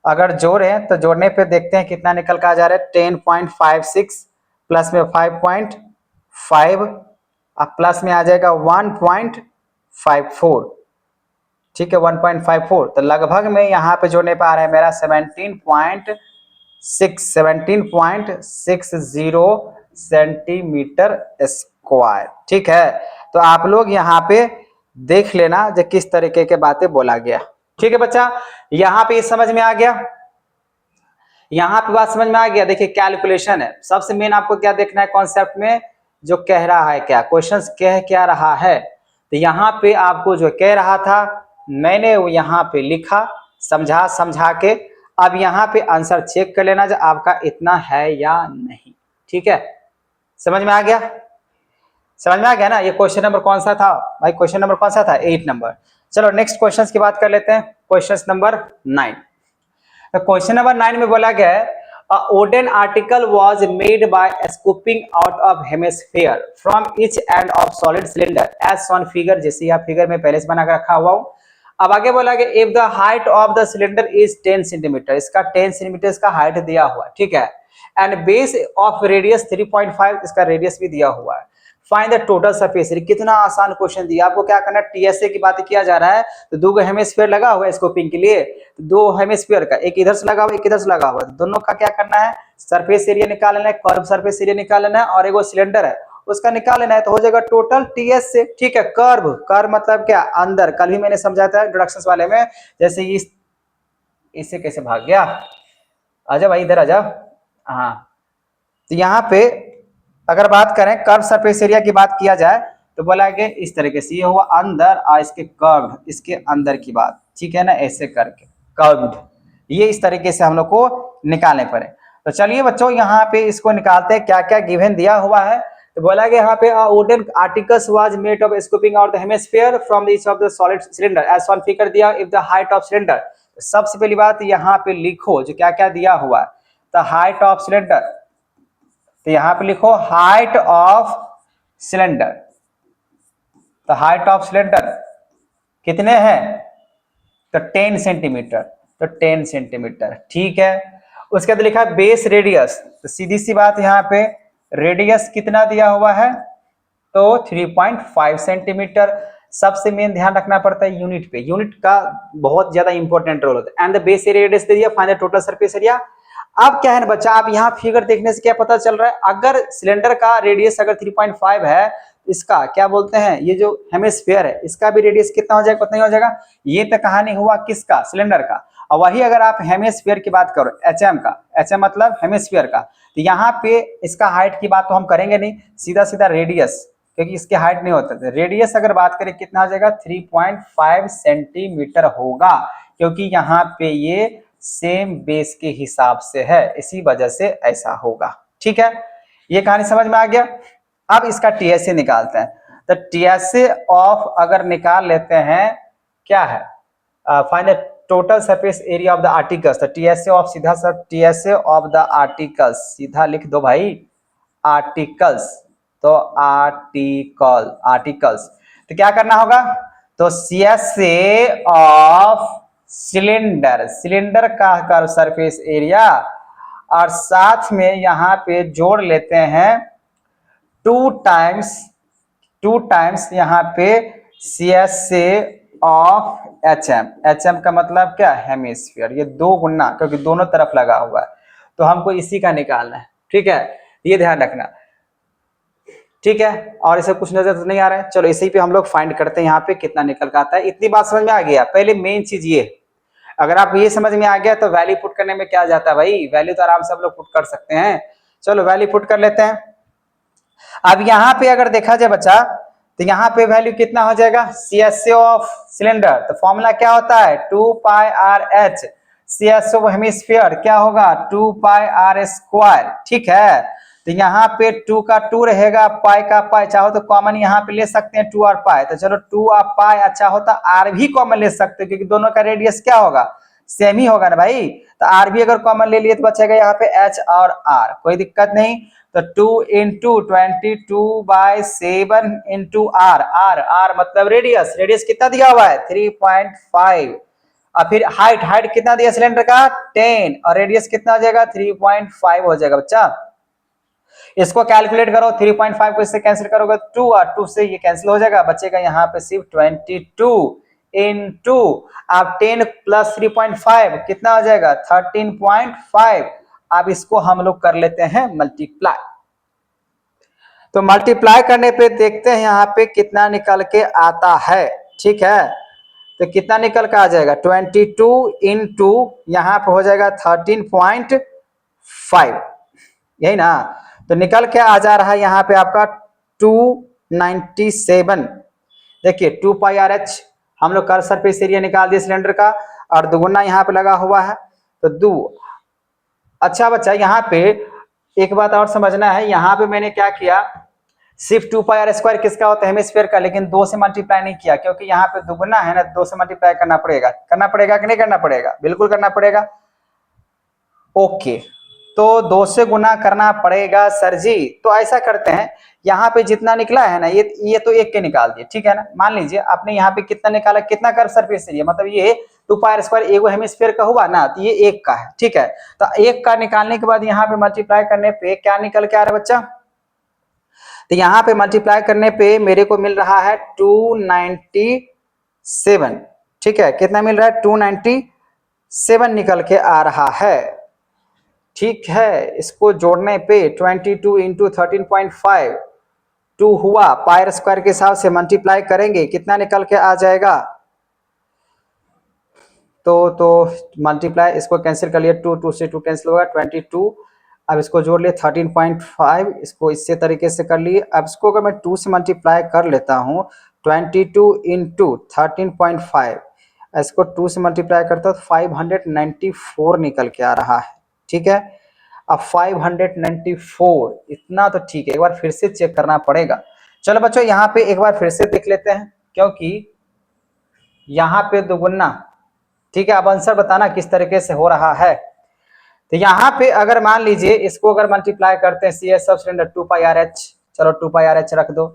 अगर जोड़े तो जोड़ने पे देखते हैं कितना निकल का आ जा रहा है 10.56 प्लस में 5.5 अब प्लस में आ जाएगा 1.54। ठीक है, 1.54, तो लगभग में यहाँ पे जोड़ने पे आ रहा है मेरा 17.60 सेंटीमीटर स्क्वायर। ठीक है, तो आप लोग यहाँ पे देख लेना जो किस तरीके के बातें बोला गया। ठीक है बच्चा, यहाँ पे समझ में आ गया, यहाँ पे बात समझ में आ गया। देखिए कैलकुलेशन है, सबसे मेन आपको क्या देखना है कॉन्सेप्ट में, जो कह रहा है क्या, क्वेश्चन कह क्या रहा है। तो यहाँ पे आपको जो कह रहा था मैंने वो यहाँ पे लिखा, समझा के, अब यहाँ पे आंसर चेक कर लेना जो आपका इतना है या नहीं। ठीक है, समझ में आ गया, समझ में आ गया ना। ये क्वेश्चन नंबर कौन सा था भाई, क्वेश्चन नंबर कौन सा था, 8 नंबर। चलो नेक्स्ट क्वेश्चन की बात कर लेते हैं, क्वेश्चन नंबर 9। तो क्वेश्चन नंबर 9 में बोला गया है a wooden article was made by scooping out of hemisphere from each end of solid cylinder as shown figure, जैसे यहाँ फिगर में पहले से बना कर रखा हुआ हूँ। अब आगे बोला गया if the height of the cylinder is 10 centimetre, इसका 10 सेंटीमीटर इसका हाइट दिया हुआ है। ठीक है, एंड बेस ऑफ रेडियस 3.5, इसका रेडियस भी दिया हुआ है। Find the total surface area, कितना आसान क्वेश्चन दिया आपको। क्या करना है, टीएसए की बात किया जा रहा है, तो दो हेमिस्फीयर लगा हुआ है स्कोपिंग के लिए, तो दो हेमिस्फीयर का एक इधर से लगा हुआ एक इधर से लगा हुआ है, दोनों का क्या करना है, सरफेस एरिया निकाल लेना है, कर्व सरफेस एरिया निकाल लेना है, और एक सिलेंडर है उसका निकाल लेना है, तो हो जाएगा टोटल टीएस से। ठीक है, कर्व मतलब क्या, अंदर, कल भी मैंने समझाया था इंट्रोडक्शन वाले में, जैसे इससे कैसे भाग गया, आजा भाई इधर आजा। हाँ, तो यहाँ पे अगर बात करें कर्व सरफेस एरिया की बात किया जाए तो बोला गया इस तरीके से, ये हुआ अंदर और इसके कर्व, इसके अंदर की बात। ठीक है ना, ऐसे करके कर्व्ड, ये इस तरीके से हम लोग को निकालने पड़े। तो चलिए बच्चों यहाँ पे इसको निकालते हैं, क्या क्या गिवन दिया हुआ है। तो बोला गया यहाँ पे wooden articles was made of scooping out the hemisphere from each of the solid cylinder as one figure दिया if the height of cylinder. सबसे पहली बात यहाँ पे लिखो जो क्या क्या दिया हुआ है, द हाइट ऑफ सिलेंडर, तो यहां पे लिखो हाइट ऑफ सिलेंडर, तो हाइट ऑफ सिलेंडर कितने हैं, तो 10 सेंटीमीटर, तो 10 सेंटीमीटर। ठीक है, उसके बाद लिखा बेस रेडियस, तो सीधी सी बात यहाँ पे रेडियस कितना दिया हुआ है, तो 3.5 सेंटीमीटर। सबसे मेन ध्यान रखना पड़ता है यूनिट पे, यूनिट का बहुत ज्यादा इंपॉर्टेंट रोल होता है। And the base area radius दे दिया, find the total surface area. अब क्या है ना बच्चा, आप यहाँ फिगर देखने से क्या पता चल रहा है, अगर सिलेंडर का रेडियस अगर 3.5 है, इसका क्या बोलते हैं, ये जो हेमिस्फीयर है इसका भी रेडियस कितना हो जाएगा, कितना हो जाएगा। ये तो कहानी हुआ किसका, सिलेंडर का। और वही अगर आप हेमिस्फीयर की बात करो, एचएम का, एचएम मतलब हेमिस्फीयर का, तो यहाँ पे इसका हाइट की बात तो हम करेंगे नहीं, सीधा सीधा रेडियस, क्योंकि इसके हाइट नहीं होता था। रेडियस अगर बात करें कितना हो जाएगा, 3.5 सेंटीमीटर होगा, क्योंकि यहाँ पे ये सेम बेस के हिसाब से है, इसी वजह से ऐसा होगा। ठीक है, ये कहानी समझ में आ गया। अब इसका टीएसए निकालते हैं। तो टीएसए ऑफ अगर निकाल लेते हैं, क्या है, find the total surface area of the articles. तो टीएसए ऑफ सीधा sir TSA of the articles सीधा लिख दो भाई, आर्टिकल्स। तो आर्टिकल्स तो क्या करना होगा, तो सीएसए ऑफ सिलेंडर, सिलेंडर का कर्व सरफेस एरिया, और साथ में यहां पे जोड़ लेते हैं टू टाइम्स यहाँ पे सी एस से of H M. H M का मतलब क्या, हेमिस्फीयर। ये 2 गुना, क्योंकि दोनों तरफ लगा हुआ है, तो हमको इसी का निकालना है। ठीक है, ये ध्यान रखना। ठीक है, और इसे कुछ नजर तो नहीं आ रहा है, चलो इसी पे हम लोग फाइंड करते हैं यहाँ पे कितना निकल का आता है। इतनी बात समझ में आ गया। पहले मेन चीज ये, अगर आप ये समझ में आ गया तो वैल्यू पुट करने में क्या जाता है भाई, वैल्यू तो आराम से हम लोग पुट कर सकते हैं। चलो वैल्यू पुट कर लेते हैं। अब यहाँ पे अगर देखा जाए बच्चा, तो यहाँ पे वैल्यू कितना हो जाएगा, सीएसए ऑफ सिलेंडर, तो फॉर्मूला क्या होता है, 2 pi r h. CSA of hemisphere क्या होगा, 2 पाई आर स्क्वायर। ठीक है, तो यहाँ पे 2 का 2 रहेगा, पाई का पाई, चाहो तो कॉमन यहाँ पे ले सकते हैं 2 और पाई। तो चलो 2 और पाई अच्छा होता, आर भी कॉमन ले सकते हो, क्योंकि दोनों का रेडियस क्या होगा, सेम ही होगा ना भाई। तो आर भी अगर कॉमन ले लिए तो बचेगा यहाँ पे एच और आर, कोई दिक्कत नहीं। तो 2 इंटू 22/7 इंटू आर, आर मतलब रेडियस, रेडियस कितना दिया हुआ है 3.5, और फिर हाइट कितना दिया सिलेंडर का 10, और रेडियस कितना हो जाएगा 3.5 हो जाएगा बच्चा। इसको कैलकुलेट करो, 3.5 को इससे कैंसिल करोगे 2, और 2 से ये कैंसिल हो जाएगा, बचेगा यहाँ पे सिर्फ 22 इंटू, अब 10 प्लस 3.5 कितना हो जाएगा 13.5। अब इसको हम लोग कर लेते हैं मल्टीप्लाई। तो मल्टीप्लाई करने पे देखते हैं यहाँ पे कितना निकल के आता है। ठीक है, तो कितना निकल के आ जाएगा 22 इंटू यहाँ पे हो जाएगा 13.5, यही ना। तो निकल के आ जा रहा है यहाँ पे आपका 297। देखिए 2 पाई आर एच, हम लोग कर सरफेस एरिया निकाल दिए सिलेंडर का, और दुगुना यहाँ पे लगा हुआ है तो 2। अच्छा बच्चा, यहाँ पे एक बात और समझना है, यहाँ पे मैंने क्या किया, सिर्फ 2 पाई आर स्क्वायर किसका होता है, हेमिस्फीयर का, लेकिन 2 से मल्टीप्लाई नहीं किया, क्योंकि यहाँ पे दुगुना है ना, 2 से मल्टीप्लाई करना पड़ेगा कि नहीं करना पड़ेगा, बिल्कुल करना पड़ेगा। ओके, तो 2 से गुना करना पड़ेगा सर जी। तो ऐसा करते हैं, यहाँ पे जितना निकला है ना, ये तो 1 के निकाल दिए। ठीक है ना, मान लीजिए आपने यहाँ पे कितना निकाला, कितना कर सरफेस एरिया, मतलब ये 2 पाई आर स्क्वायर एगो हेमिस्फीयर का हुआ ना, तो ये 1 का है। ठीक है, तो 1 का निकालने के बाद यहाँ पे मल्टीप्लाई करने पे क्या निकल के आ रहा है बच्चा, तो यहाँ पे मल्टीप्लाई करने पे मेरे को मिल रहा है 297। ठीक है, कितना मिल रहा है 297 निकल के आ रहा है। ठीक है, इसको जोड़ने पे 22 इंटू 13.5 2 हुआ, पाई स्क्वायर के हिसाब से मल्टीप्लाई करेंगे कितना निकल के आ जाएगा, तो मल्टीप्लाई, इसको कैंसिल कर लिया, 2 से 2 कैंसिल होगा 22। अब इसको जोड़ लिए 13.5, इसको इससे तरीके से कर लिए। अब इसको अगर मैं 2 से मल्टीप्लाई कर लेता हूँ, 22 इंटू 13.5, इसको 2 से मल्टीप्लाई करता हूँ 594 निकल के आ रहा है। ठीक है, अब 594 इतना तो ठीक है, एक बार फिर से चेक करना पड़ेगा। चलो बच्चों यहाँ पे एक बार फिर से देख लेते हैं, क्योंकि यहाँ पे दुगुना। ठीक है, अब आंसर बताना किस तरीके से हो रहा है। तो यहाँ पे अगर मान लीजिए इसको अगर मल्टीप्लाई करते हैं, सी एस सब सिलेंडर 2 पाई आर एच, चलो 2 पाई आर एच रख दो,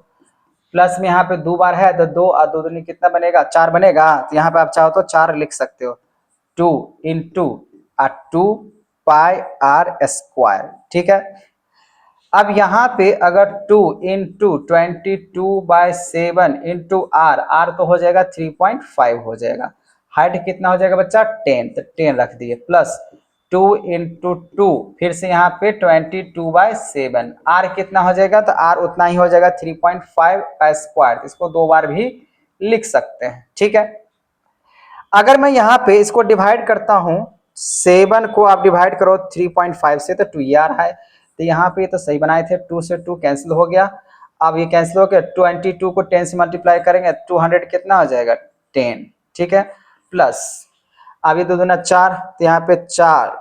प्लस में यहाँ पे 2 बार है तो 2 और 2 दूनी कितना बनेगा 4 बनेगा। तो यहाँ पे आप चाहो तो 4 लिख सकते हो, 2 इंटू 2 पाई आर स्क्वायर। ठीक है, अब यहाँ पे अगर 2 इंटू 22/7 इंटू आर, आर तो हो जाएगा 3.5 हो जाएगा, हाइट कितना हो जाएगा बच्चा 10, तो 10 रख दिए, प्लस 2 इंटू 2, फिर से यहाँ पे 22/7, आर कितना हो जाएगा, तो आर उतना ही हो जाएगा 3.5 का स्क्वायर, इसको 2 बार भी लिख सकते हैं। ठीक है, अगर मैं यहाँ पे इसको डिवाइड करता हूँ, 7 को आप डिवाइड करो 3.5 से तो 2 ये आ रहा है, तो यहाँ पे तो सही बनाए थे, 2 से 2 कैंसिल हो गया। अब ये कैंसिल हो गया, 22 को 10 से मल्टीप्लाई करेंगे 200 कितना हो जाएगा 10। ठीक है, प्लस अब ये 2 दूना 4, तो यहाँ पे 4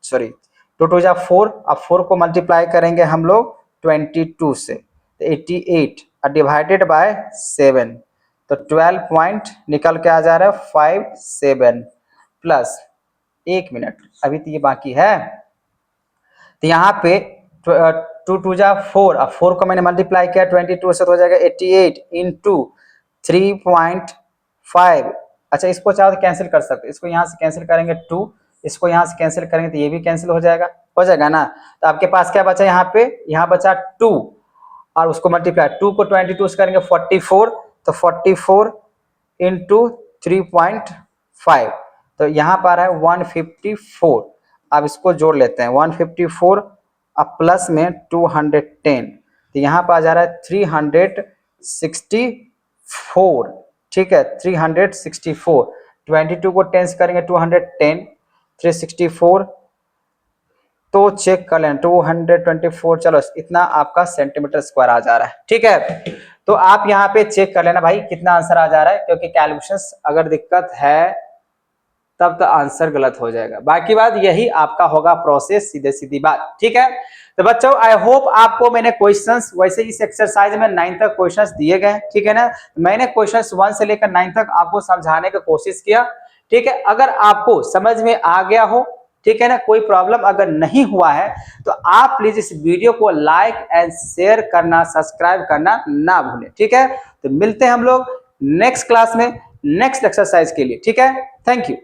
सॉरी 2 2 जा 4, अब 4 को मल्टीप्लाई करेंगे हम लोग 22 से, तो 88 डिवाइडेड बाय 7, तो 12 पॉइंट निकल के आ जा रहा है 57 प्लस 1 मिनट, अभी तो ये बाकी है। तो यहाँ पे 2 2 जा 4, अब 4 को मैंने मल्टीप्लाई किया 22 से, तो हो जाएगा 88 इंटू 3.5। अच्छा, इसको चाहो तो कैंसिल कर सकते, इसको यहाँ से कैंसिल करेंगे 2, इसको यहाँ से कैंसिल करेंगे तो ये भी कैंसिल हो जाएगा ना। तो आपके पास क्या बचा यहाँ पे, यहाँ बचा 2 और उसको मल्टीप्लाई 2 को 22 से करेंगे 44, तो 44 इंटू 3.5, तो यहाँ पर है 154। अब इसको जोड़ लेते हैं 154 अब प्लस में 210, तो यहाँ पर आ जा रहा है 364। ठीक है, 364, 22 को 10 से करेंगे 210, 364, तो चेक कर लें 224, चलो इतना आपका सेंटीमीटर स्क्वायर आ जा रहा है। ठीक है, तो आप यहाँ पे चेक कर लेना भाई कितना आंसर आ जा रहा है, क्योंकि कैलकुलेशंस अगर दिक्कत है तब तो आंसर गलत हो जाएगा। बाकी बात यही आपका होगा प्रोसेस, सीधे सीधी बात। ठीक है, तो बच्चों आई होप आपको मैंने क्वेश्चंस, वैसे इस एक्सरसाइज में 9 तक क्वेश्चंस दिए गए, ठीक है ना। मैंने क्वेश्चंस 1 से लेकर 9 तक आपको समझाने की कोशिश किया। ठीक है, अगर आपको समझ में आ गया हो, ठीक है ना, कोई प्रॉब्लम अगर नहीं हुआ है तो आप प्लीज इस वीडियो को लाइक एंड शेयर करना, सब्सक्राइब करना ना भूलें। ठीक है, तो मिलते हैं हम लोग नेक्स्ट क्लास में नेक्स्ट एक्सरसाइज के लिए। ठीक है, थैंक यू।